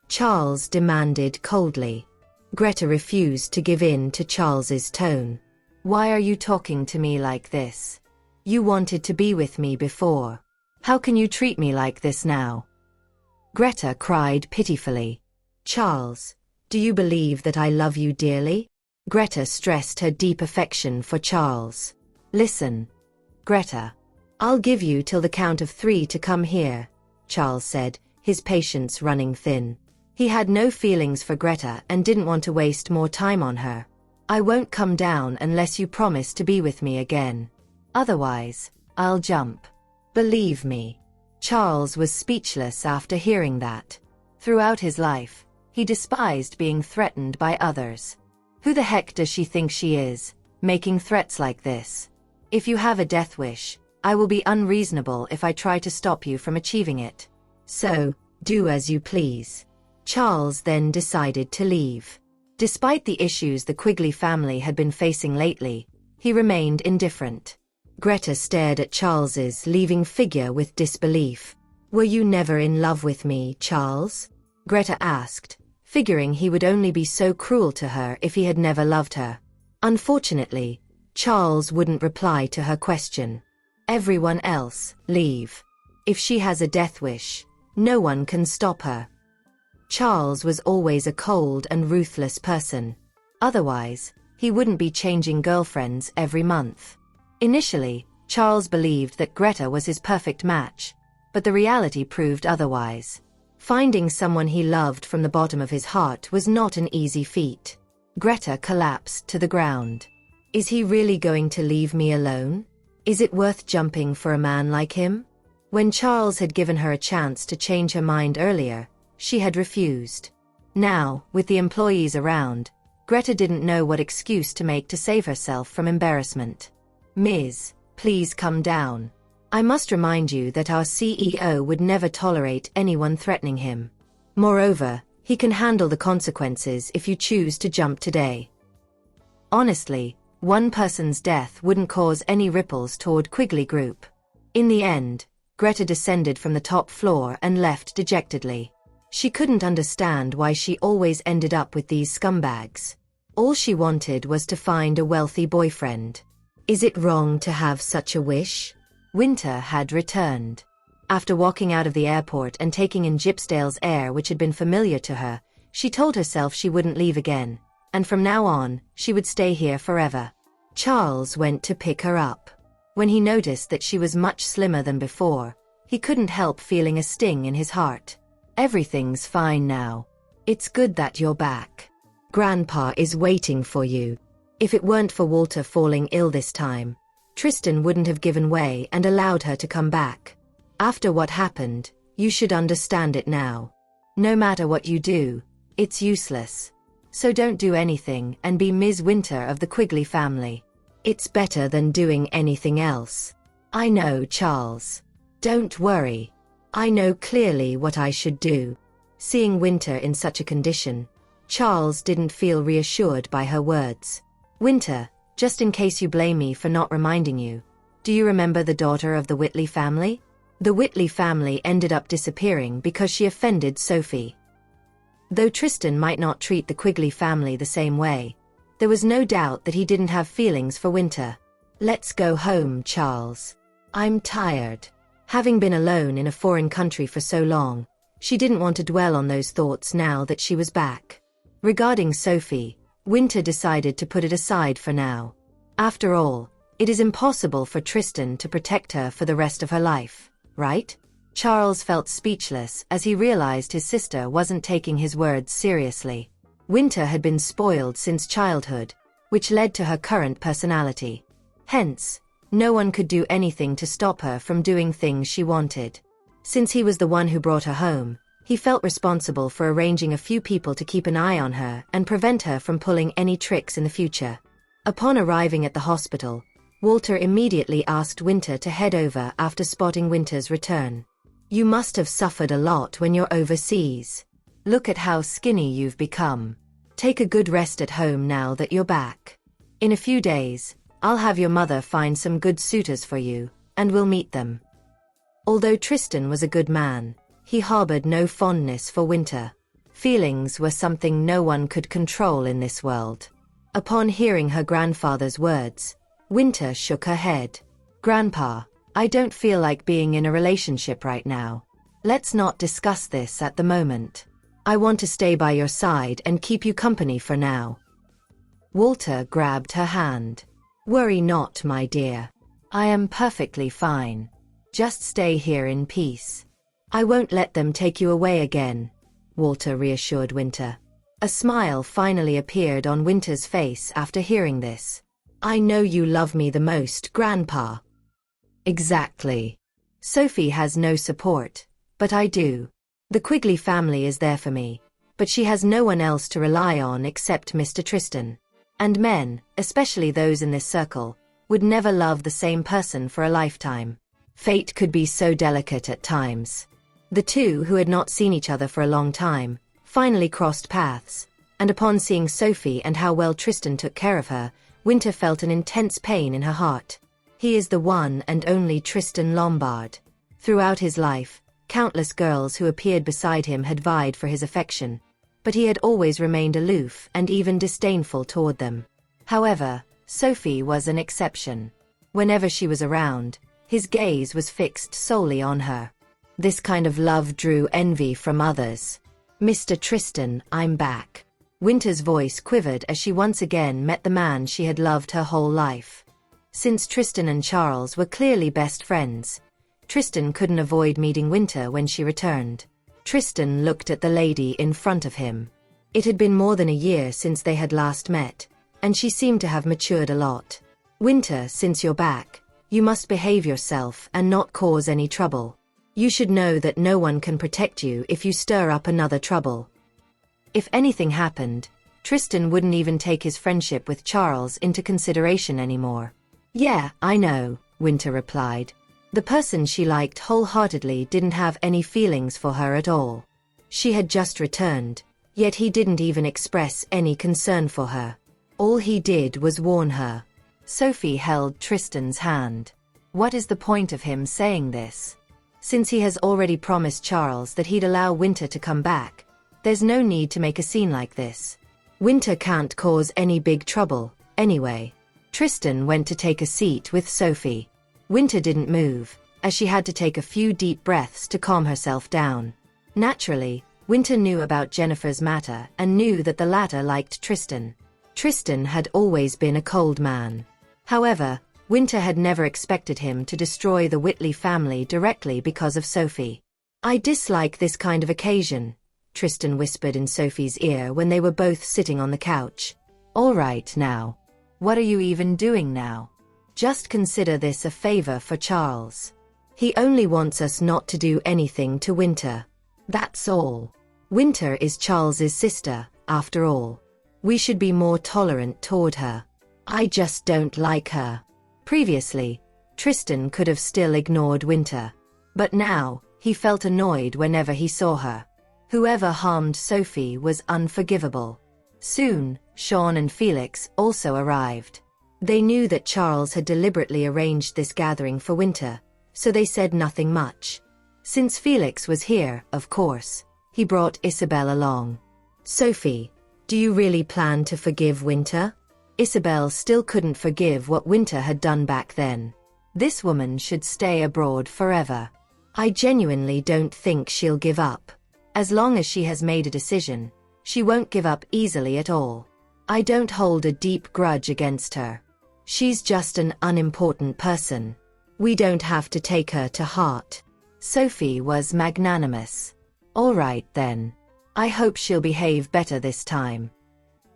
Charles demanded coldly. Greta refused to give in to Charles's tone. "Why are you talking to me like this? You wanted to be with me before. How can you treat me like this now?" Greta cried pitifully. "Charles, do you believe that I love you dearly?" Greta stressed her deep affection for Charles. "Listen, Greta. I'll give you till the count of 3 to come here," Charles said, his patience running thin. He had no feelings for Greta and didn't want to waste more time on her. "I won't come down unless you promise to be with me again. Otherwise, I'll jump. Believe me. Charles was speechless after hearing that. Throughout his life, he despised being threatened by others. Who the heck does she think she is, making threats like this? If you have a death wish, I will be unreasonable if I try to stop you from achieving it. So, do as you please. Charles then decided to leave. Despite the issues the Quigley family had been facing lately, he remained indifferent. Greta stared at Charles's leaving figure with disbelief. "Were you never in love with me, Charles?" Greta asked, figuring he would only be so cruel to her if he had never loved her. Unfortunately, Charles wouldn't reply to her question. Everyone else, leave. If she has a death wish, no one can stop her. Charles was always a cold and ruthless person. Otherwise, he wouldn't be changing girlfriends every month. Initially, Charles believed that Greta was his perfect match, but the reality proved otherwise. Finding someone he loved from the bottom of his heart was not an easy feat. Greta collapsed to the ground. Is he really going to leave me alone? Is it worth jumping for a man like him? When Charles had given her a chance to change her mind earlier, she had refused. Now, with the employees around, Greta didn't know what excuse to make to save herself from embarrassment. "Ms., please come down. I must remind you that our CEO would never tolerate anyone threatening him. Moreover, he can handle the consequences if you choose to jump today." Honestly, one person's death wouldn't cause any ripples toward Quigley Group. In the end, Greta descended from the top floor and left dejectedly. She couldn't understand why she always ended up with these scumbags. All she wanted was to find a wealthy boyfriend. Is it wrong to have such a wish? Winter had returned. After walking out of the airport and taking in Gypsdale's air, which had been familiar to her, she told herself she wouldn't leave again, and from now on, she would stay here forever. Charles went to pick her up. When he noticed that she was much slimmer than before, he couldn't help feeling a sting in his heart. "Everything's fine now. It's good that you're back. Grandpa is waiting for you." If it weren't for Walter falling ill this time, Tristan wouldn't have given way and allowed her to come back. After what happened, you should understand it now. No matter what you do, it's useless. So don't do anything and be Ms. Winter of the Quigley family. It's better than doing anything else. I know, Charles. Don't worry. I know clearly what I should do. Seeing Winter in such a condition, Charles didn't feel reassured by her words. "Winter, just in case you blame me for not reminding you, do you remember the daughter of the Whitley family? The Whitley family ended up disappearing because she offended Sophie." Though Tristan might not treat the Quigley family the same way, there was no doubt that he didn't have feelings for Winter. "Let's go home, Charles. I'm tired." Having been alone in a foreign country for so long, she didn't want to dwell on those thoughts now that she was back. Regarding Sophie, Winter decided to put it aside for now. After all, it is impossible for Tristan to protect her for the rest of her life, right? Charles felt speechless as he realized his sister wasn't taking his words seriously. Winter had been spoiled since childhood, which led to her current personality. Hence, no one could do anything to stop her from doing things she wanted. Since he was the one who brought her home, he felt responsible for arranging a few people to keep an eye on her and prevent her from pulling any tricks in the future. Upon arriving at the hospital, Walter immediately asked Winter to head over after spotting Winter's return. "You must have suffered a lot when you're overseas. Look at how skinny you've become. Take a good rest at home now that you're back. In a few days, I'll have your mother find some good suitors for you, and we'll meet them." Although Tristan was a good man, he harbored no fondness for Winter. Feelings were something no one could control in this world. Upon hearing her grandfather's words, Winter shook her head. "Grandpa, I don't feel like being in a relationship right now. Let's not discuss this at the moment. I want to stay by your side and keep you company for now." Walter grabbed her hand. "Worry not, my dear. I am perfectly fine. Just stay here in peace. I won't let them take you away again," Walter reassured Winter. A smile finally appeared on Winter's face after hearing this. "I know you love me the most, Grandpa." Exactly. Sophie has no support, but I do. The Quigley family is there for me, but she has no one else to rely on except Mr. Tristan. And men, especially those in this circle, would never love the same person for a lifetime. Fate could be so delicate at times. The two, who had not seen each other for a long time, finally crossed paths, and upon seeing Sophie and how well Tristan took care of her, Winter felt an intense pain in her heart. He is the one and only Tristan Lombard. Throughout his life, countless girls who appeared beside him had vied for his affection, but he had always remained aloof and even disdainful toward them. However, Sophie was an exception. Whenever she was around, his gaze was fixed solely on her. This kind of love drew envy from others. "Mr. Tristan, I'm back." Winter's voice quivered as she once again met the man she had loved her whole life. Since Tristan and Charles were clearly best friends, Tristan couldn't avoid meeting Winter when she returned. Tristan looked at the lady in front of him. It had been more than a year since they had last met, and she seemed to have matured a lot. "Winter, since you're back, you must behave yourself and not cause any trouble. You should know that no one can protect you if you stir up another trouble." If anything happened, Tristan wouldn't even take his friendship with Charles into consideration anymore. "Yeah, I know," Winter replied. The person she liked wholeheartedly didn't have any feelings for her at all. She had just returned, yet he didn't even express any concern for her. All he did was warn her. Sophie held Tristan's hand. What is the point of him saying this? Since he has already promised Charles that he'd allow Winter to come back, there's no need to make a scene like this. Winter can't cause any big trouble, anyway. Tristan went to take a seat with Sophie. Winter didn't move, as she had to take a few deep breaths to calm herself down. Naturally, Winter knew about Jennifer's matter and knew that the latter liked Tristan. Tristan had always been a cold man. However, Winter had never expected him to destroy the Whitley family directly because of Sophie. "I dislike this kind of occasion," Tristan whispered in Sophie's ear when they were both sitting on the couch. "All right now. What are you even doing now? Just consider this a favor for Charles. He only wants us not to do anything to Winter. That's all. Winter is Charles's sister, after all. We should be more tolerant toward her. I just don't like her." Previously, Tristan could have still ignored Winter. But now, he felt annoyed whenever he saw her. Whoever harmed Sophie was unforgivable. Soon, Sean and Felix also arrived. They knew that Charles had deliberately arranged this gathering for Winter, so they said nothing much. Since Felix was here, of course, he brought Isabel along. "Sophie, do you really plan to forgive Winter?" Isabel still couldn't forgive what Winter had done back then. "This woman should stay abroad forever. I genuinely don't think she'll give up. As long as she has made a decision, she won't give up easily at all. I don't hold a deep grudge against her. She's just an unimportant person. We don't have to take her to heart." Sophie was magnanimous. "All right then. I hope she'll behave better this time."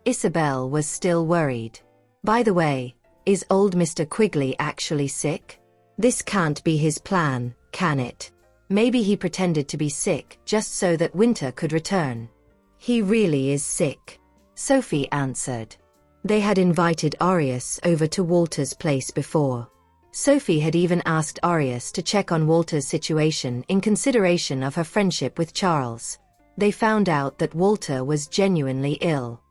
Isabel was still worried. "By the way, is old Mr. Quigley actually sick? This can't be his plan, can it? Maybe he pretended to be sick just so that Winter could return." "He really is sick," Sophie answered. They had invited Arius over to Walter's place before. Sophie had even asked Arius to check on Walter's situation in consideration of her friendship with Charles. They found out that Walter was genuinely ill.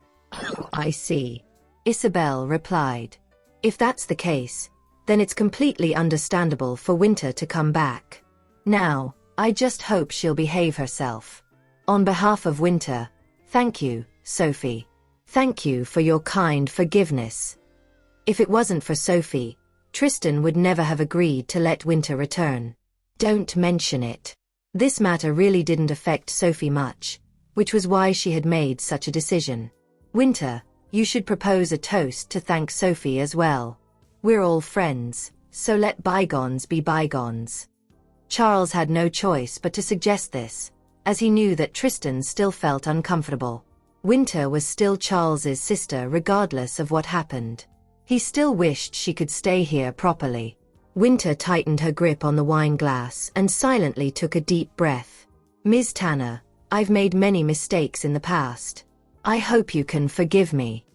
"I see," Isabel replied. "If that's the case, then it's completely understandable for Winter to come back. Now, I just hope she'll behave herself. On behalf of Winter, thank you, Sophie. Thank you for your kind forgiveness." If it wasn't for Sophie, Tristan would never have agreed to let Winter return. "Don't mention it." This matter really didn't affect Sophie much, which was why she had made such a decision. "Winter, you should propose a toast to thank Sophie as well. We're all friends, so let bygones be bygones." Charles had no choice but to suggest this, as he knew that Tristan still felt uncomfortable. Winter was still Charles's sister regardless of what happened. He still wished she could stay here properly. Winter tightened her grip on the wine glass and silently took a deep breath. Ms. Tanner, I've made many mistakes in the past. I hope you can forgive me.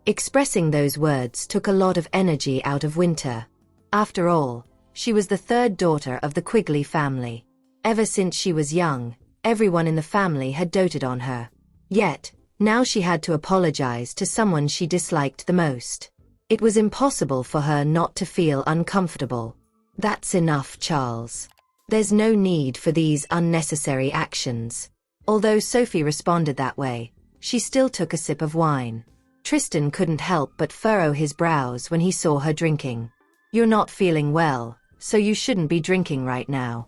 Expressing those words took a lot of energy out of Winter. After all, she was the third daughter of the Quigley family. Ever since she was young, everyone in the family had doted on her. Yet, now she had to apologize to someone she disliked the most. It was impossible for her not to feel uncomfortable. That's enough, Charles. There's no need for these unnecessary actions. Although Sophie responded that way, she still took a sip of wine. Tristan couldn't help but furrow his brows when he saw her drinking. You're not feeling well, so you shouldn't be drinking right now.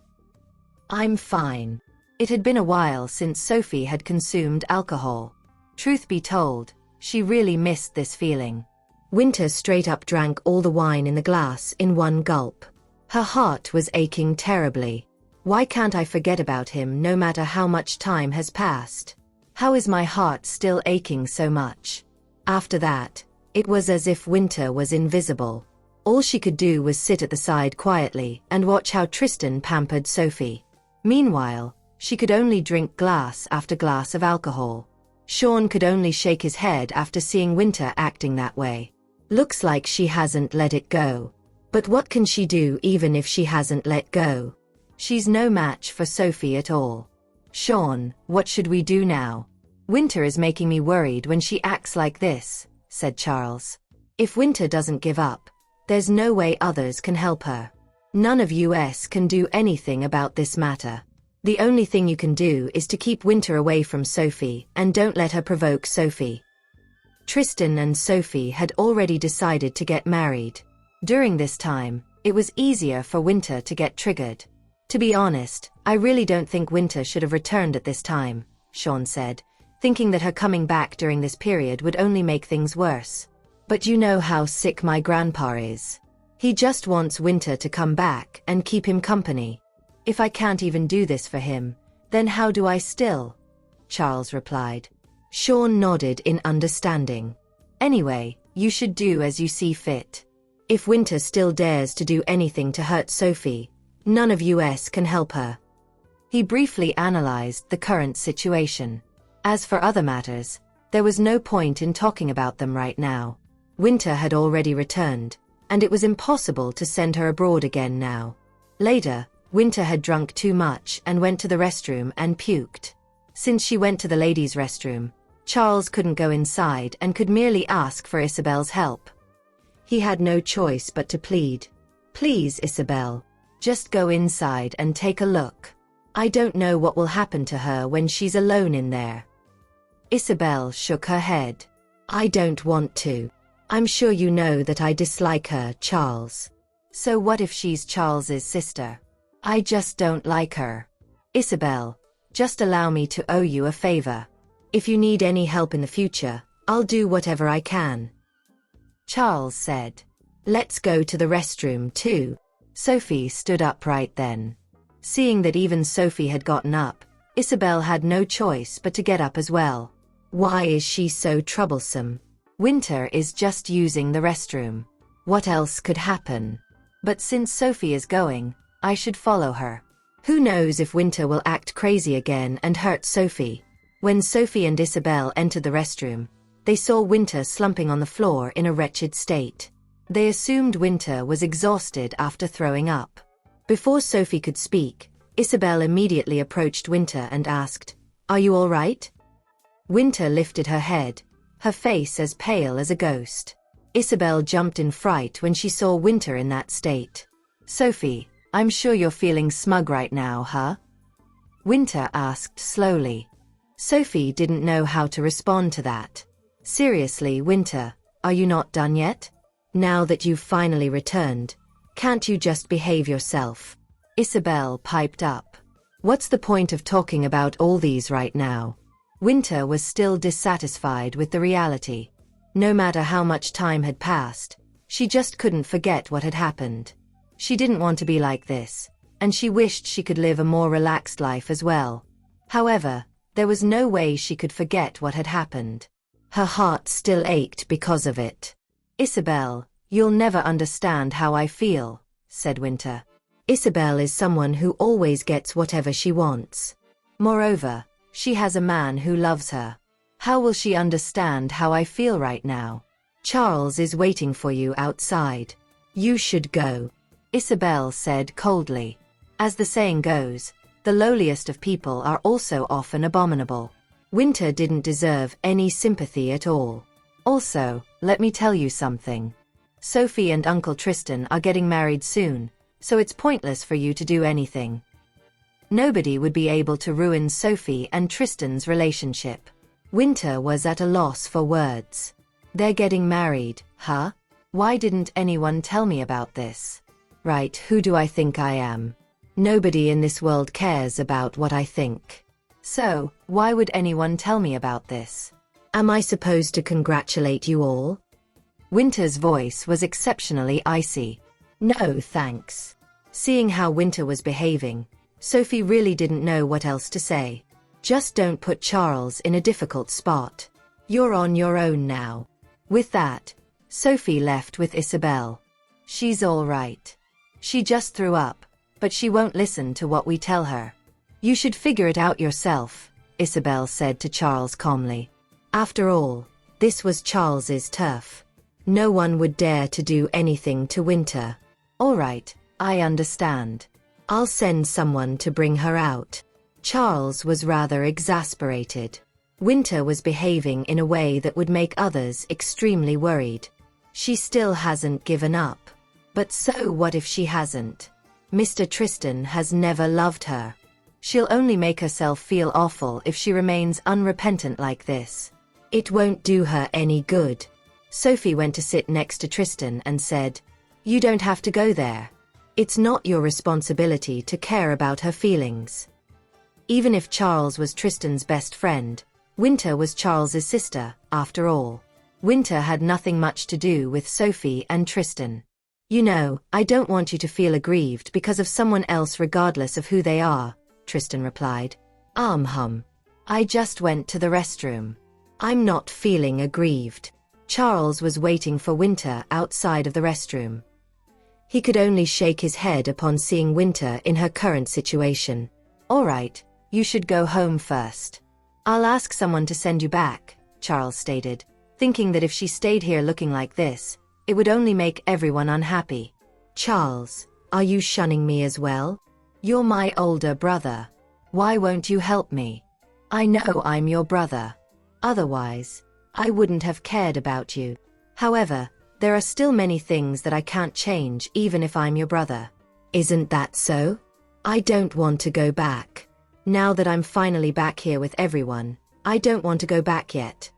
I'm fine. It had been a while since Sophie had consumed alcohol. Truth be told, she really missed this feeling. Winter straight up drank all the wine in the glass in one gulp. Her heart was aching terribly. Why can't I forget about him no matter how much time has passed? How is my heart still aching so much? After that, it was as if Winter was invisible. All she could do was sit at the side quietly and watch how Tristan pampered Sophie. Meanwhile, she could only drink glass after glass of alcohol. Sean could only shake his head after seeing Winter acting that way. Looks like she hasn't let it go. But what can she do even if she hasn't let go? She's no match for Sophie at all. Sean, what should we do now? Winter is making me worried when she acts like this, said Charles. If Winter doesn't give up, there's no way others can help her. None of us can do anything about this matter. The only thing you can do is to keep Winter away from Sophie and don't let her provoke Sophie. Tristan and Sophie had already decided to get married. During this time, it was easier for Winter to get triggered. To be honest, I really don't think Winter should have returned at this time, Sean said, thinking that her coming back during this period would only make things worse. But you know how sick my grandpa is. He just wants Winter to come back and keep him company. If I can't even do this for him, then how do I still? Charles replied. Sean nodded in understanding. Anyway, you should do as you see fit. If Winter still dares to do anything to hurt Sophie, none of us can help her. He briefly analyzed the current situation. As for other matters, there was no point in talking about them right now. Winter had already returned, and it was impossible to send her abroad again now. Later, Winter had drunk too much and went to the restroom and puked. Since she went to the ladies' restroom, Charles couldn't go inside and could merely ask for Isabel's help. He had no choice but to plead. Please, Isabel, just go inside and take a look. I don't know what will happen to her when she's alone in there. Isabel shook her head. I don't want to. I'm sure you know that I dislike her, Charles. So what if she's Charles's sister? I just don't like her. Isabel, just allow me to owe you a favor. If you need any help in the future, I'll do whatever I can. Charles said. Let's go to the restroom too. Sophie stood up right then. Seeing that even Sophie had gotten up, Isabel had no choice but to get up as well. Why is she so troublesome? Winter is just using the restroom. What else could happen? But since Sophie is going, I should follow her. Who knows if Winter will act crazy again and hurt Sophie? When Sophie and Isabel entered the restroom, they saw Winter slumping on the floor in a wretched state. They assumed Winter was exhausted after throwing up. Before Sophie could speak, Isabel immediately approached Winter and asked, Are you all right? Winter lifted her head, her face as pale as a ghost. Isabel jumped in fright when she saw Winter in that state. Sophie, I'm sure you're feeling smug right now, huh? Winter asked slowly. Sophie didn't know how to respond to that. Seriously, Winter, are you not done yet? Now that you've finally returned, can't you just behave yourself? Isabel piped up. What's the point of talking about all these right now? Winter was still dissatisfied with the reality. No matter how much time had passed, she just couldn't forget what had happened. She didn't want to be like this, and she wished she could live a more relaxed life as well. However, there was no way she could forget what had happened. Her heart still ached because of it. Isabel, you'll never understand how I feel, said Winter. Isabel is someone who always gets whatever she wants. Moreover, she has a man who loves her. How will she understand how I feel right now? Charles is waiting for you outside. You should go, Isabel said coldly. As the saying goes, the lowliest of people are also often abominable. Winter didn't deserve any sympathy at all. Also, let me tell you something. Sophie and Uncle Tristan are getting married soon, so it's pointless for you to do anything. Nobody would be able to ruin Sophie and Tristan's relationship. Winter was at a loss for words. They're getting married, huh? Why didn't anyone tell me about this? Right, who do I think I am? Nobody in this world cares about what I think. So, why would anyone tell me about this? Am I supposed to congratulate you all? Winter's voice was exceptionally icy. No, thanks. Seeing how Winter was behaving, Sophie really didn't know what else to say. Just don't put Charles in a difficult spot. You're on your own now. With that, Sophie left with Isabel. She's all right. She just threw up, but she won't listen to what we tell her. You should figure it out yourself, Isabel said to Charles calmly. After all, this was Charles's turf. No one would dare to do anything to Winter. All right, I understand. I'll send someone to bring her out. Charles was rather exasperated. Winter was behaving in a way that would make others extremely worried. She still hasn't given up. But so what if she hasn't? Mr. Tristan has never loved her. She'll only make herself feel awful if she remains unrepentant like this. It won't do her any good. Sophie went to sit next to Tristan and said, "You don't have to go there. It's not your responsibility to care about her feelings." Even if Charles was Tristan's best friend, Winter was Charles's sister, after all. Winter had nothing much to do with Sophie and Tristan. You know, I don't want you to feel aggrieved because of someone else regardless of who they are, Tristan replied. I just went to the restroom. I'm not feeling aggrieved. Charles was waiting for Winter outside of the restroom. He could only shake his head upon seeing Winter in her current situation. All right, you should go home first. I'll ask someone to send you back, Charles stated, thinking that if she stayed here looking like this, it would only make everyone unhappy. Charles, are you shunning me as well? You're my older brother. Why won't you help me? I know I'm your brother. Otherwise, I wouldn't have cared about you. However, there are still many things that I can't change even if I'm your brother. Isn't that so? I don't want to go back. Now that I'm finally back here with everyone, I don't want to go back yet.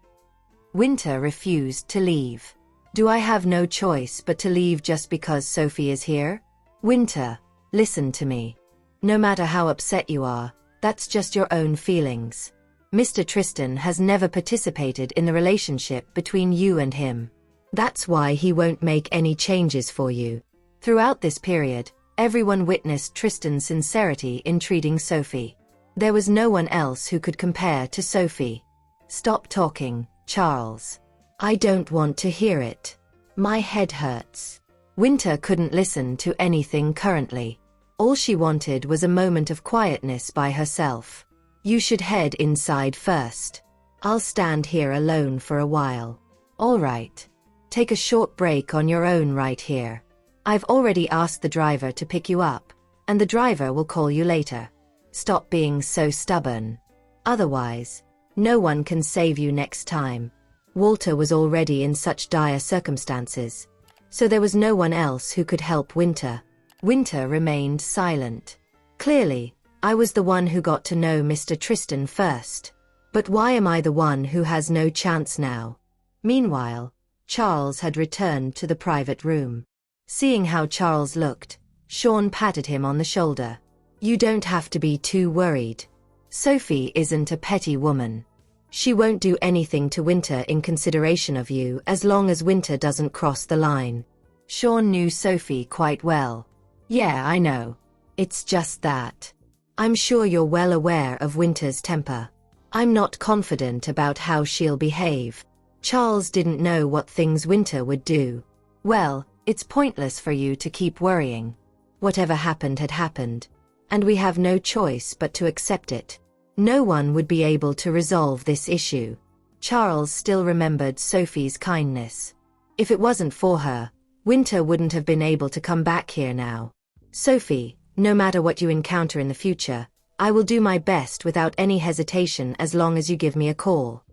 Winter refused to leave. Do I have no choice but to leave just because Sophie is here? Winter, listen to me. No matter how upset you are, that's just your own feelings. Mr. Tristan has never participated in the relationship between you and him. That's why he won't make any changes for you. Throughout this period, everyone witnessed Tristan's sincerity in treating Sophie. There was no one else who could compare to Sophie. Stop talking, Charles. I don't want to hear it. My head hurts. Winter couldn't listen to anything currently. All she wanted was a moment of quietness by herself. You should head inside first. I'll stand here alone for a while. All right. Take a short break on your own right here. I've already asked the driver to pick you up, and the driver will call you later. Stop being so stubborn. Otherwise, no one can save you next time. Walter was already in such dire circumstances, so there was no one else who could help Winter. Winter remained silent. Clearly, I was the one who got to know Mr. Tristan first. But why am I the one who has no chance now? Meanwhile, Charles had returned to the private room. Seeing how Charles looked, Sean patted him on the shoulder. You don't have to be too worried. Sophie isn't a petty woman. She won't do anything to Winter in consideration of you as long as Winter doesn't cross the line. Sean knew Sophie quite well. Yeah, I know. It's just that. I'm sure you're well aware of Winter's temper. I'm not confident about how she'll behave. Charles didn't know what things Winter would do. Well, it's pointless for you to keep worrying. Whatever happened had happened, and we have no choice but to accept it. No one would be able to resolve this issue. Charles still remembered Sophie's kindness. If it wasn't for her, Winter wouldn't have been able to come back here now. Sophie, no matter what you encounter in the future, I will do my best without any hesitation as long as you give me a call.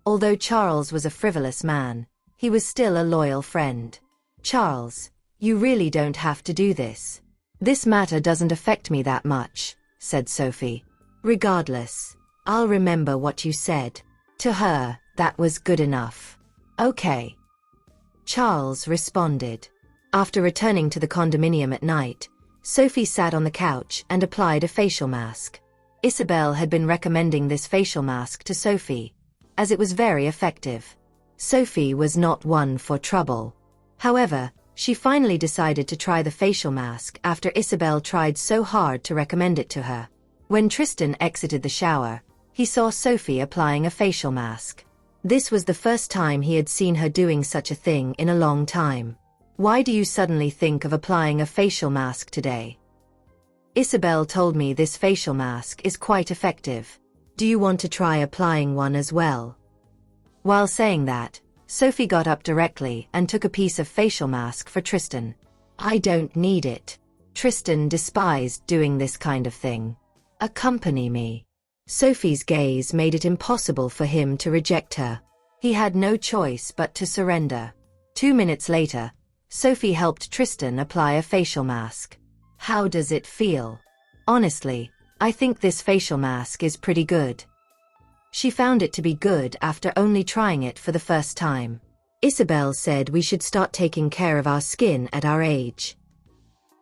Although Charles was a frivolous man, he was still a loyal friend. Charles, you really don't have to do this. This matter doesn't affect me that much, said Sophie. Regardless, I'll remember what you said. To her, that was good enough. Okay. Charles responded. After returning to the condominium at night, Sophie sat on the couch and applied a facial mask. Isabel had been recommending this facial mask to Sophie, as it was very effective. Sophie was not one for trouble. However, she finally decided to try the facial mask after Isabel tried so hard to recommend it to her. When Tristan exited the shower, he saw Sophie applying a facial mask. This was the first time he had seen her doing such a thing in a long time. Why do you suddenly think of applying a facial mask today? Isabel told me this facial mask is quite effective. Do you want to try applying one as well? While saying that, Sophie got up directly and took a piece of facial mask for Tristan. I don't need it. Tristan despised doing this kind of thing. Accompany me. Sophie's gaze made it impossible for him to reject her. He had no choice but to surrender. 2 minutes later, Sophie helped Tristan apply a facial mask. How does it feel? Honestly, I think this facial mask is pretty good. She found it to be good after only trying it for the first time. Isabel said we should start taking care of our skin at our age.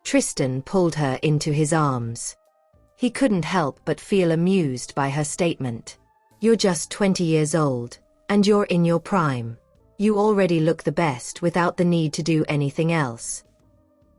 Tristan pulled her into his arms. He couldn't help but feel amused by her statement. You're just 20 years old, and you're in your prime. You already look the best without the need to do anything else.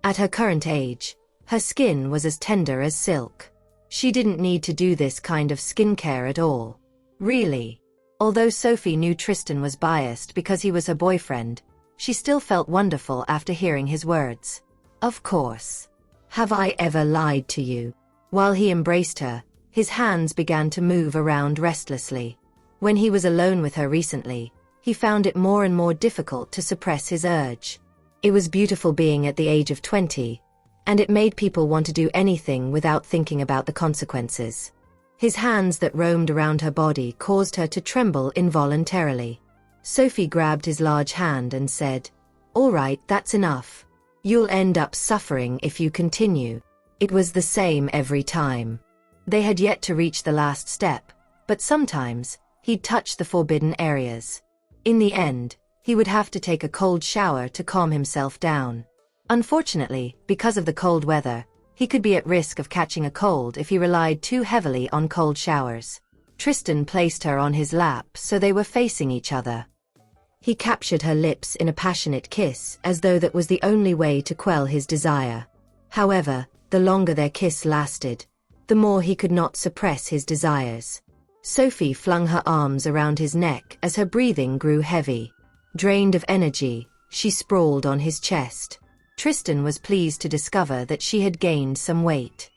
At her current age, her skin was as tender as silk. She didn't need to do this kind of skincare at all. Really. Although Sophie knew Tristan was biased because he was her boyfriend, she still felt wonderful after hearing his words. Of course. Have I ever lied to you? While he embraced her, his hands began to move around restlessly. When he was alone with her recently, he found it more and more difficult to suppress his urge. It was beautiful being at the age of 20, and it made people want to do anything without thinking about the consequences. His hands that roamed around her body caused her to tremble involuntarily. Sophie grabbed his large hand and said, "All right, that's enough. You'll end up suffering if you continue." It was the same every time. They had yet to reach the last step, but sometimes, he'd touch the forbidden areas. In the end, he would have to take a cold shower to calm himself down. Unfortunately, because of the cold weather, he could be at risk of catching a cold if he relied too heavily on cold showers. Tristan placed her on his lap so they were facing each other. He captured her lips in a passionate kiss as though that was the only way to quell his desire. However, the longer their kiss lasted, the more he could not suppress his desires. Sophie flung her arms around his neck as her breathing grew heavy. Drained of energy, she sprawled on his chest. Tristan was pleased to discover that she had gained some weight.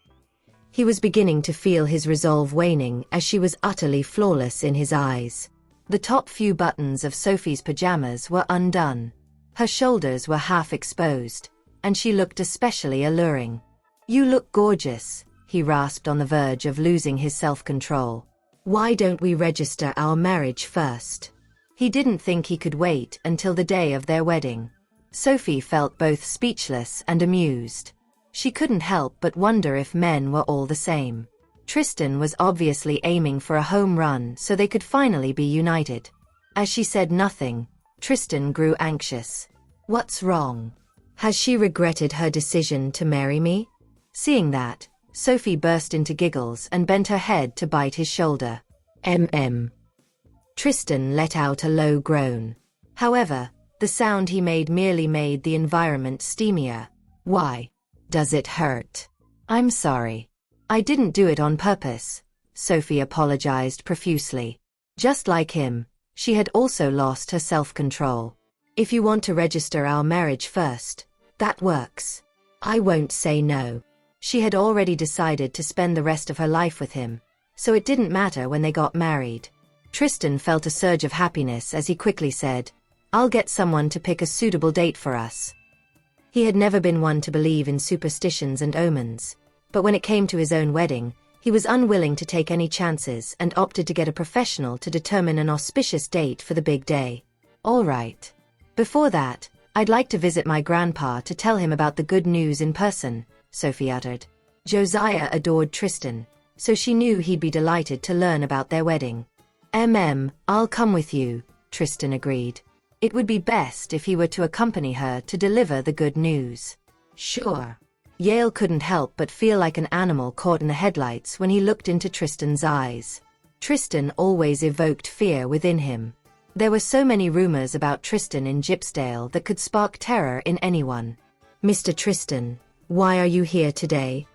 He was beginning to feel his resolve waning as she was utterly flawless in his eyes. The top few buttons of Sophie's pajamas were undone. Her shoulders were half exposed, and she looked especially alluring. "You look gorgeous," he rasped on the verge of losing his self-control. "Why don't we register our marriage first?" He didn't think he could wait until the day of their wedding. Sophie felt both speechless and amused. She couldn't help but wonder if men were all the same. Tristan was obviously aiming for a home run so they could finally be united. As she said nothing, Tristan grew anxious. "What's wrong? Has she regretted her decision to marry me?" Seeing that, Sophie burst into giggles and bent her head to bite his shoulder. Tristan let out a low groan. However, the sound he made merely made the environment steamier. "Why? Does it hurt?" "I'm sorry. I didn't do it on purpose," Sophie apologized profusely. Just like him, she had also lost her self-control. "If you want to register our marriage first, that works." I won't say no. She had already decided to spend the rest of her life with him, so it didn't matter when they got married. Tristan felt a surge of happiness as he quickly said, I'll get someone to pick a suitable date for us. He had never been one to believe in superstitions and omens, but when it came to his own wedding, he was unwilling to take any chances and opted to get a professional to determine an auspicious date for the big day. All right. Before that, I'd like to visit my grandpa to tell him about the good news in person, Sophie uttered. Josiah adored Tristan, so she knew he'd be delighted to learn about their wedding. I'll come with you, Tristan agreed. It would be best if he were to accompany her to deliver the good news. Sure. Yale couldn't help but feel like an animal caught in the headlights when he looked into Tristan's eyes. Tristan always evoked fear within him. There were so many rumors about Tristan in Gypsdale that could spark terror in anyone. Mr. Tristan, why are you here today?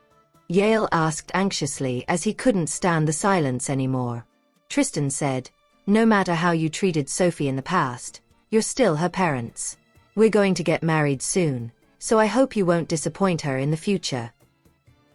Yale asked anxiously as he couldn't stand the silence anymore. Tristan said, no matter how you treated Sophie in the past, you're still her parents. We're going to get married soon, so I hope you won't disappoint her in the future.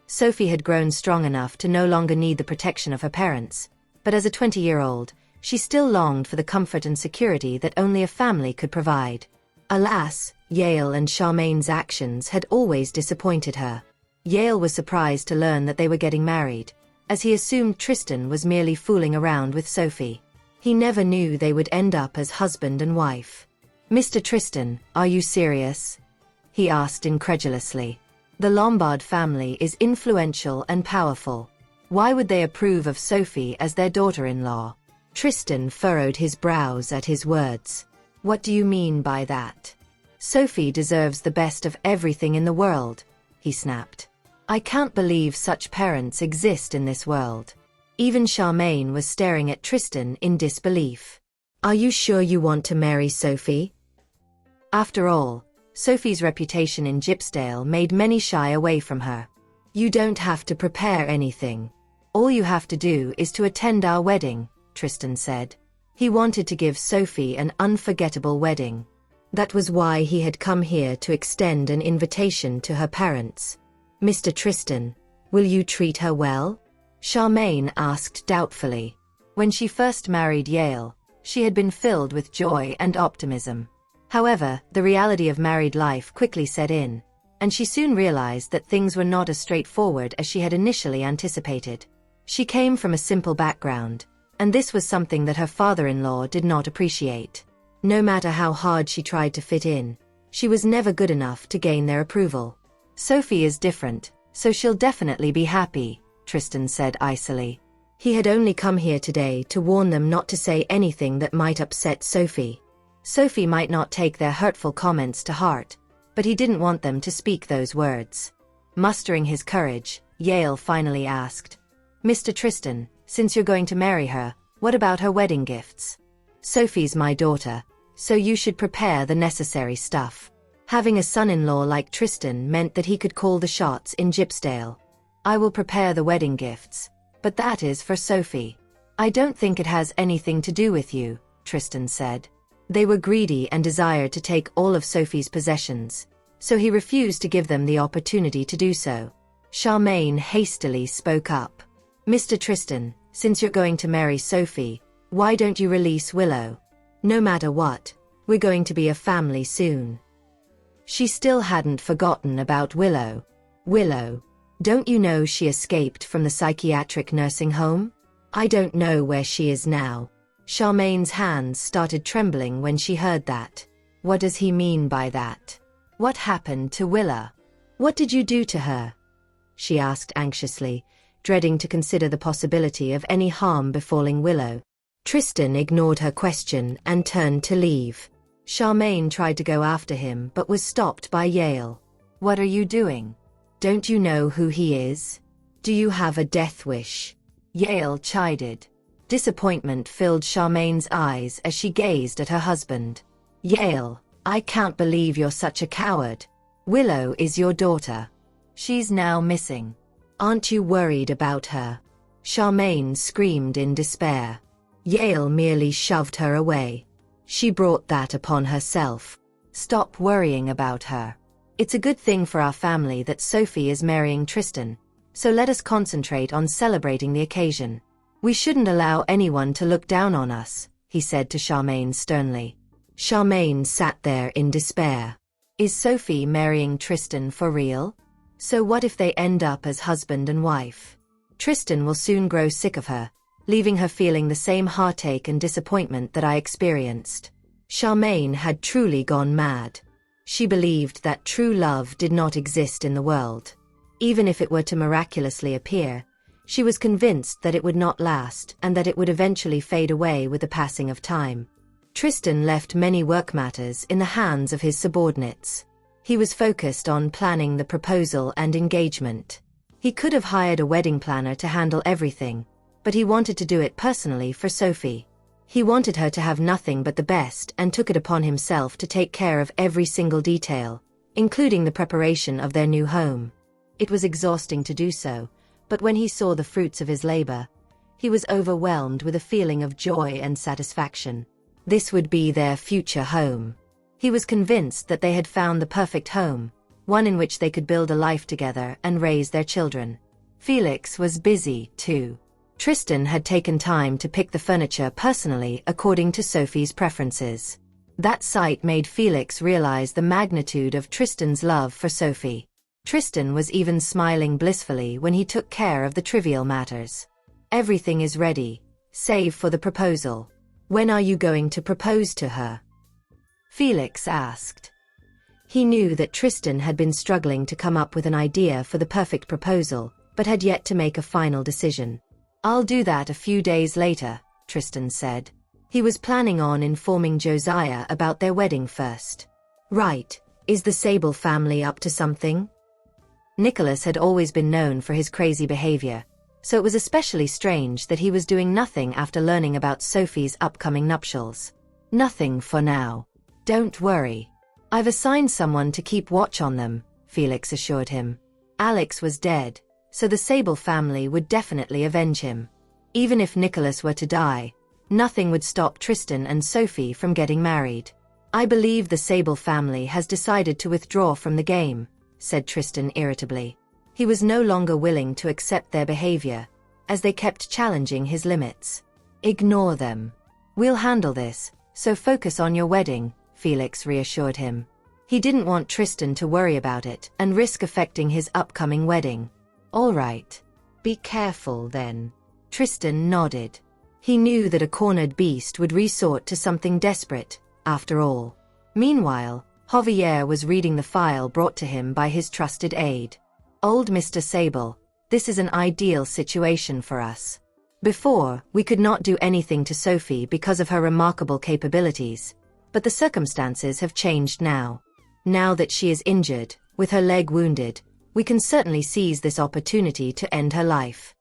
Sophie had grown strong enough to no longer need the protection of her parents, but as a 20-year-old, she still longed for the comfort and security that only a family could provide. Alas, Yale and Charmaine's actions had always disappointed her. Yale was surprised to learn that they were getting married, as he assumed Tristan was merely fooling around with Sophie. He never knew they would end up as husband and wife. Mr. Tristan, are you serious? He asked incredulously. The Lombard family is influential and powerful. Why would they approve of Sophie as their daughter-in-law? Tristan furrowed his brows at his words. What do you mean by that? Sophie deserves the best of everything in the world, he snapped. I can't believe such parents exist in this world. Even Charmaine was staring at Tristan in disbelief. Are you sure you want to marry Sophie? After all, Sophie's reputation in Gypsdale made many shy away from her. You don't have to prepare anything. All you have to do is to attend our wedding, Tristan said. He wanted to give Sophie an unforgettable wedding. That was why he had come here to extend an invitation to her parents. Mr. Tristan, will you treat her well? Charmaine asked doubtfully. When she first married Yale, she had been filled with joy and optimism. However, the reality of married life quickly set in, and she soon realized that things were not as straightforward as she had initially anticipated. She came from a simple background, and this was something that her father-in-law did not appreciate. No matter how hard she tried to fit in, she was never good enough to gain their approval. Sophie is different, so she'll definitely be happy, Tristan said icily. He had only come here today to warn them not to say anything that might upset Sophie. Sophie might not take their hurtful comments to heart, but he didn't want them to speak those words. Mustering his courage, Yale finally asked, Mr. Tristan, since you're going to marry her, what about her wedding gifts? Sophie's my daughter, so you should prepare the necessary stuff. Having a son-in-law like Tristan meant that he could call the shots in Gypsdale. I will prepare the wedding gifts, but that is for Sophie. I don't think it has anything to do with you, Tristan said. They were greedy and desired to take all of Sophie's possessions, so he refused to give them the opportunity to do so. Charmaine hastily spoke up. Mr. Tristan, since you're going to marry Sophie, why don't you release Willow? No matter what, we're going to be a family soon. She still hadn't forgotten about Willow. Willow. Don't you know she escaped from the psychiatric nursing home? I don't know where she is now. Charmaine's hands started trembling when she heard that. What does he mean by that? What happened to Willow? What did you do to her? She asked anxiously, dreading to consider the possibility of any harm befalling Willow. Tristan ignored her question and turned to leave. Charmaine tried to go after him but was stopped by Yale. What are you doing? Don't you know who he is? Do you have a death wish? Yale chided. Disappointment filled Charmaine's eyes as she gazed at her husband. Yale, I can't believe you're such a coward. Willow is your daughter. She's now missing. Aren't you worried about her? Charmaine screamed in despair. Yale merely shoved her away. She brought that upon herself. Stop worrying about her. It's a good thing for our family that Sophie is marrying Tristan, so let us concentrate on celebrating the occasion. We shouldn't allow anyone to look down on us, he said to Charmaine sternly. Charmaine sat there in despair. Is Sophie marrying Tristan for real? So what if they end up as husband and wife? Tristan will soon grow sick of her, leaving her feeling the same heartache and disappointment that I experienced. Charmaine had truly gone mad. She believed that true love did not exist in the world. Even if it were to miraculously appear, she was convinced that it would not last and that it would eventually fade away with the passing of time. Tristan left many work matters in the hands of his subordinates. He was focused on planning the proposal and engagement. He could have hired a wedding planner to handle everything, but he wanted to do it personally for Sophie. He wanted her to have nothing but the best and took it upon himself to take care of every single detail, including the preparation of their new home. It was exhausting to do so, but when he saw the fruits of his labor, he was overwhelmed with a feeling of joy and satisfaction. This would be their future home. He was convinced that they had found the perfect home, one in which they could build a life together and raise their children. Felix was busy, too. Tristan had taken time to pick the furniture personally according to Sophie's preferences. That sight made Felix realize the magnitude of Tristan's love for Sophie. Tristan was even smiling blissfully when he took care of the trivial matters. Everything is ready, save for the proposal. When are you going to propose to her? Felix asked. He knew that Tristan had been struggling to come up with an idea for the perfect proposal, but had yet to make a final decision. I'll do that a few days later, Tristan said. He was planning on informing Josiah about their wedding first. Right, is the Sable family up to something? Nicholas had always been known for his crazy behavior, so it was especially strange that he was doing nothing after learning about Sophie's upcoming nuptials. Nothing for now. Don't worry. I've assigned someone to keep watch on them, Felix assured him. Alex was dead, so the Sable family would definitely avenge him. Even if Nicholas were to die, nothing would stop Tristan and Sophie from getting married. I believe the Sable family has decided to withdraw from the game, said Tristan irritably. He was no longer willing to accept their behavior, as they kept challenging his limits. Ignore them. We'll handle this, so focus on your wedding, Felix reassured him. He didn't want Tristan to worry about it and risk affecting his upcoming wedding. All right. Be careful then. Tristan nodded. He knew that a cornered beast would resort to something desperate, after all. Meanwhile, Javier was reading the file brought to him by his trusted aide. Old Mr. Sable, this is an ideal situation for us. Before, we could not do anything to Sophie because of her remarkable capabilities, but the circumstances have changed now. Now that she is injured, with her leg wounded, we can certainly seize this opportunity to end her life.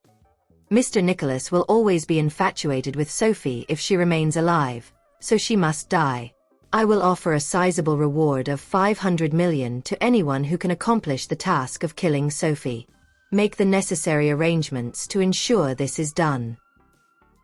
Mr. Nicholas will always be infatuated with Sophie if she remains alive, so she must die. I will offer a sizable reward of 500 million to anyone who can accomplish the task of killing Sophie. Make the necessary arrangements to ensure this is done.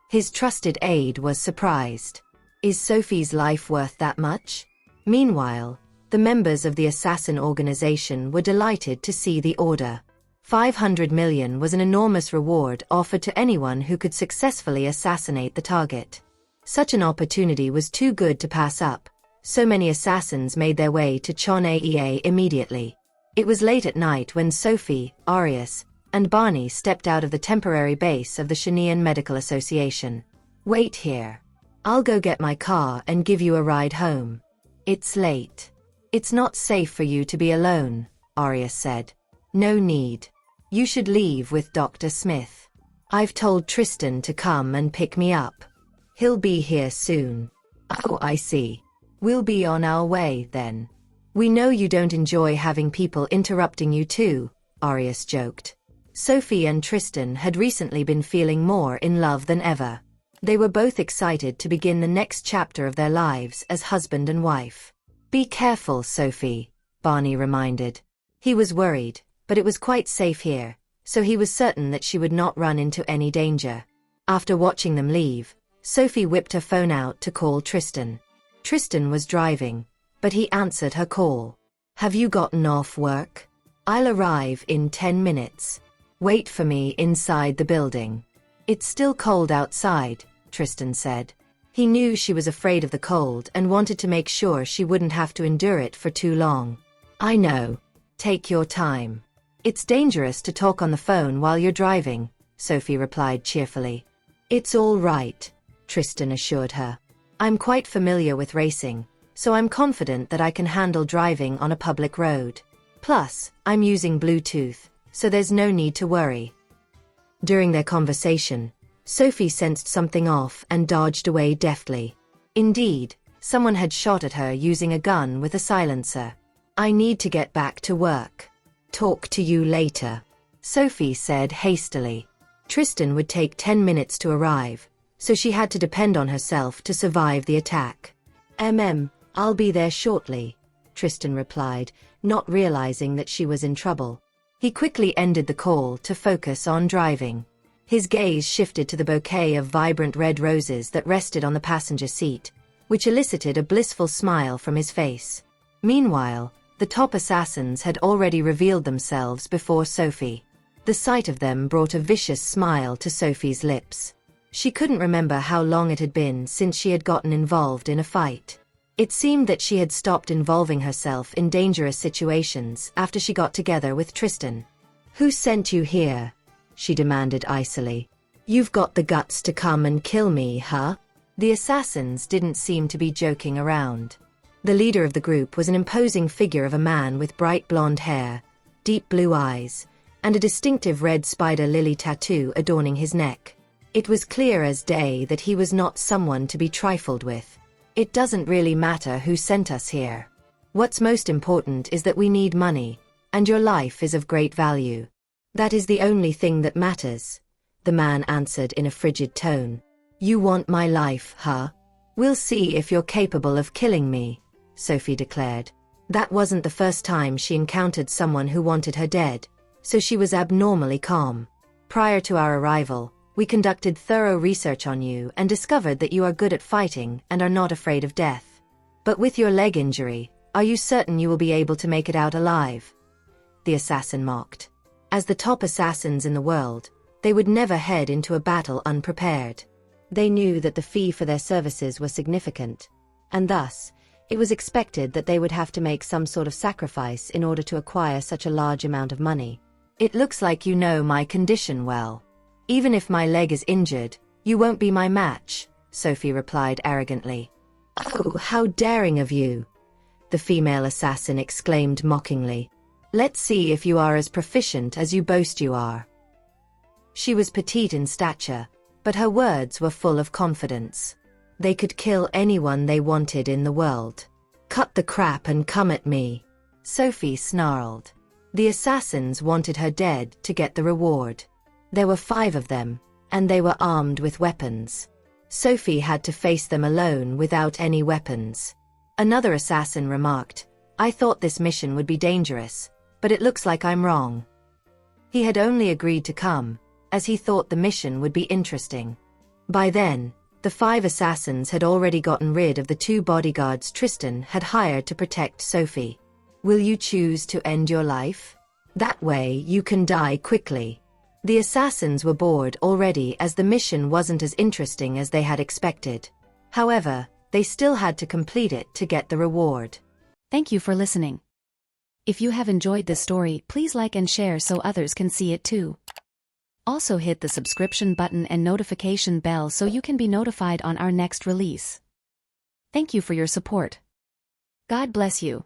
His trusted aide was surprised. Is Sophie's life worth that much? Meanwhile, the members of the assassin organization were delighted to see the order. 500 million was an enormous reward offered to anyone who could successfully assassinate the target. Such an opportunity was too good to pass up. So many assassins made their way to Chonea immediately. It was late at night when Sophie, Arius, and Barney stepped out of the temporary base of the Chinean Medical Association. Wait here. I'll go get my car and give you a ride home. It's late. It's not safe for you to be alone, Arius said. No need. You should leave with Dr. Smith. I've told Tristan to come and pick me up. He'll be here soon. Oh, I see. We'll be on our way, then. We know you don't enjoy having people interrupting you too, Arius joked. Sophie and Tristan had recently been feeling more in love than ever. They were both excited to begin the next chapter of their lives as husband and wife. Be careful, Sophie, Barney reminded. He was worried, but it was quite safe here, so he was certain that she would not run into any danger. After watching them leave, Sophie whipped her phone out to call Tristan. Tristan was driving, but he answered her call. Have you gotten off work? I'll arrive in 10 minutes. Wait for me inside the building. It's still cold outside, Tristan said. He knew she was afraid of the cold and wanted to make sure she wouldn't have to endure it for too long. I know. Take your time. It's dangerous to talk on the phone while you're driving, Sophie replied cheerfully. It's all right, Tristan assured her. I'm quite familiar with racing, so I'm confident that I can handle driving on a public road. Plus, I'm using Bluetooth, so there's no need to worry. During their conversation, Sophie sensed something off and dodged away deftly. Indeed, someone had shot at her using a gun with a silencer. I need to get back to work. Talk to you later, Sophie said hastily. Tristan would take 10 minutes to arrive, so she had to depend on herself to survive the attack. I'll be there shortly, Tristan replied, not realizing that she was in trouble. He quickly ended the call to focus on driving. His gaze shifted to the bouquet of vibrant red roses that rested on the passenger seat, which elicited a blissful smile from his face. Meanwhile, the top assassins had already revealed themselves before Sophie. The sight of them brought a vicious smile to Sophie's lips. She couldn't remember how long it had been since she had gotten involved in a fight. It seemed that she had stopped involving herself in dangerous situations after she got together with Tristan. Who sent you here? She demanded icily. You've got the guts to come and kill me, huh? The assassins didn't seem to be joking around. The leader of the group was an imposing figure of a man with bright blonde hair, deep blue eyes, and a distinctive red spider lily tattoo adorning his neck. It was clear as day that he was not someone to be trifled with. It doesn't really matter who sent us here. What's most important is that we need money, and your life is of great value. That is the only thing that matters, the man answered in a frigid tone. You want my life, huh? We'll see if you're capable of killing me, Sophie declared. That wasn't the first time she encountered someone who wanted her dead, so she was abnormally calm. Prior to our arrival, we conducted thorough research on you and discovered that you are good at fighting and are not afraid of death. But with your leg injury, are you certain you will be able to make it out alive? The assassin mocked. As the top assassins in the world, they would never head into a battle unprepared. They knew that the fee for their services was significant, and thus, it was expected that they would have to make some sort of sacrifice in order to acquire such a large amount of money. It looks like you know my condition well. Even if my leg is injured, you won't be my match, Sophie replied arrogantly. Oh, how daring of you, the female assassin exclaimed mockingly. Let's see if you are as proficient as you boast you are. She was petite in stature, but her words were full of confidence. They could kill anyone they wanted in the world. Cut the crap and come at me, Sophie snarled. The assassins wanted her dead to get the reward. There were 5 of them, and they were armed with weapons. Sophie had to face them alone without any weapons. Another assassin remarked, I thought this mission would be dangerous, but it looks like I'm wrong. He had only agreed to come, as he thought the mission would be interesting. By then, the 5 assassins had already gotten rid of the 2 bodyguards Tristan had hired to protect Sophie. Will you choose to end your life? That way you can die quickly. The assassins were bored already as the mission wasn't as interesting as they had expected. However, they still had to complete it to get the reward. Thank you for listening. If you have enjoyed this story, please like and share so others can see it too. Also hit the subscription button and notification bell so you can be notified on our next release. Thank you for your support. God bless you.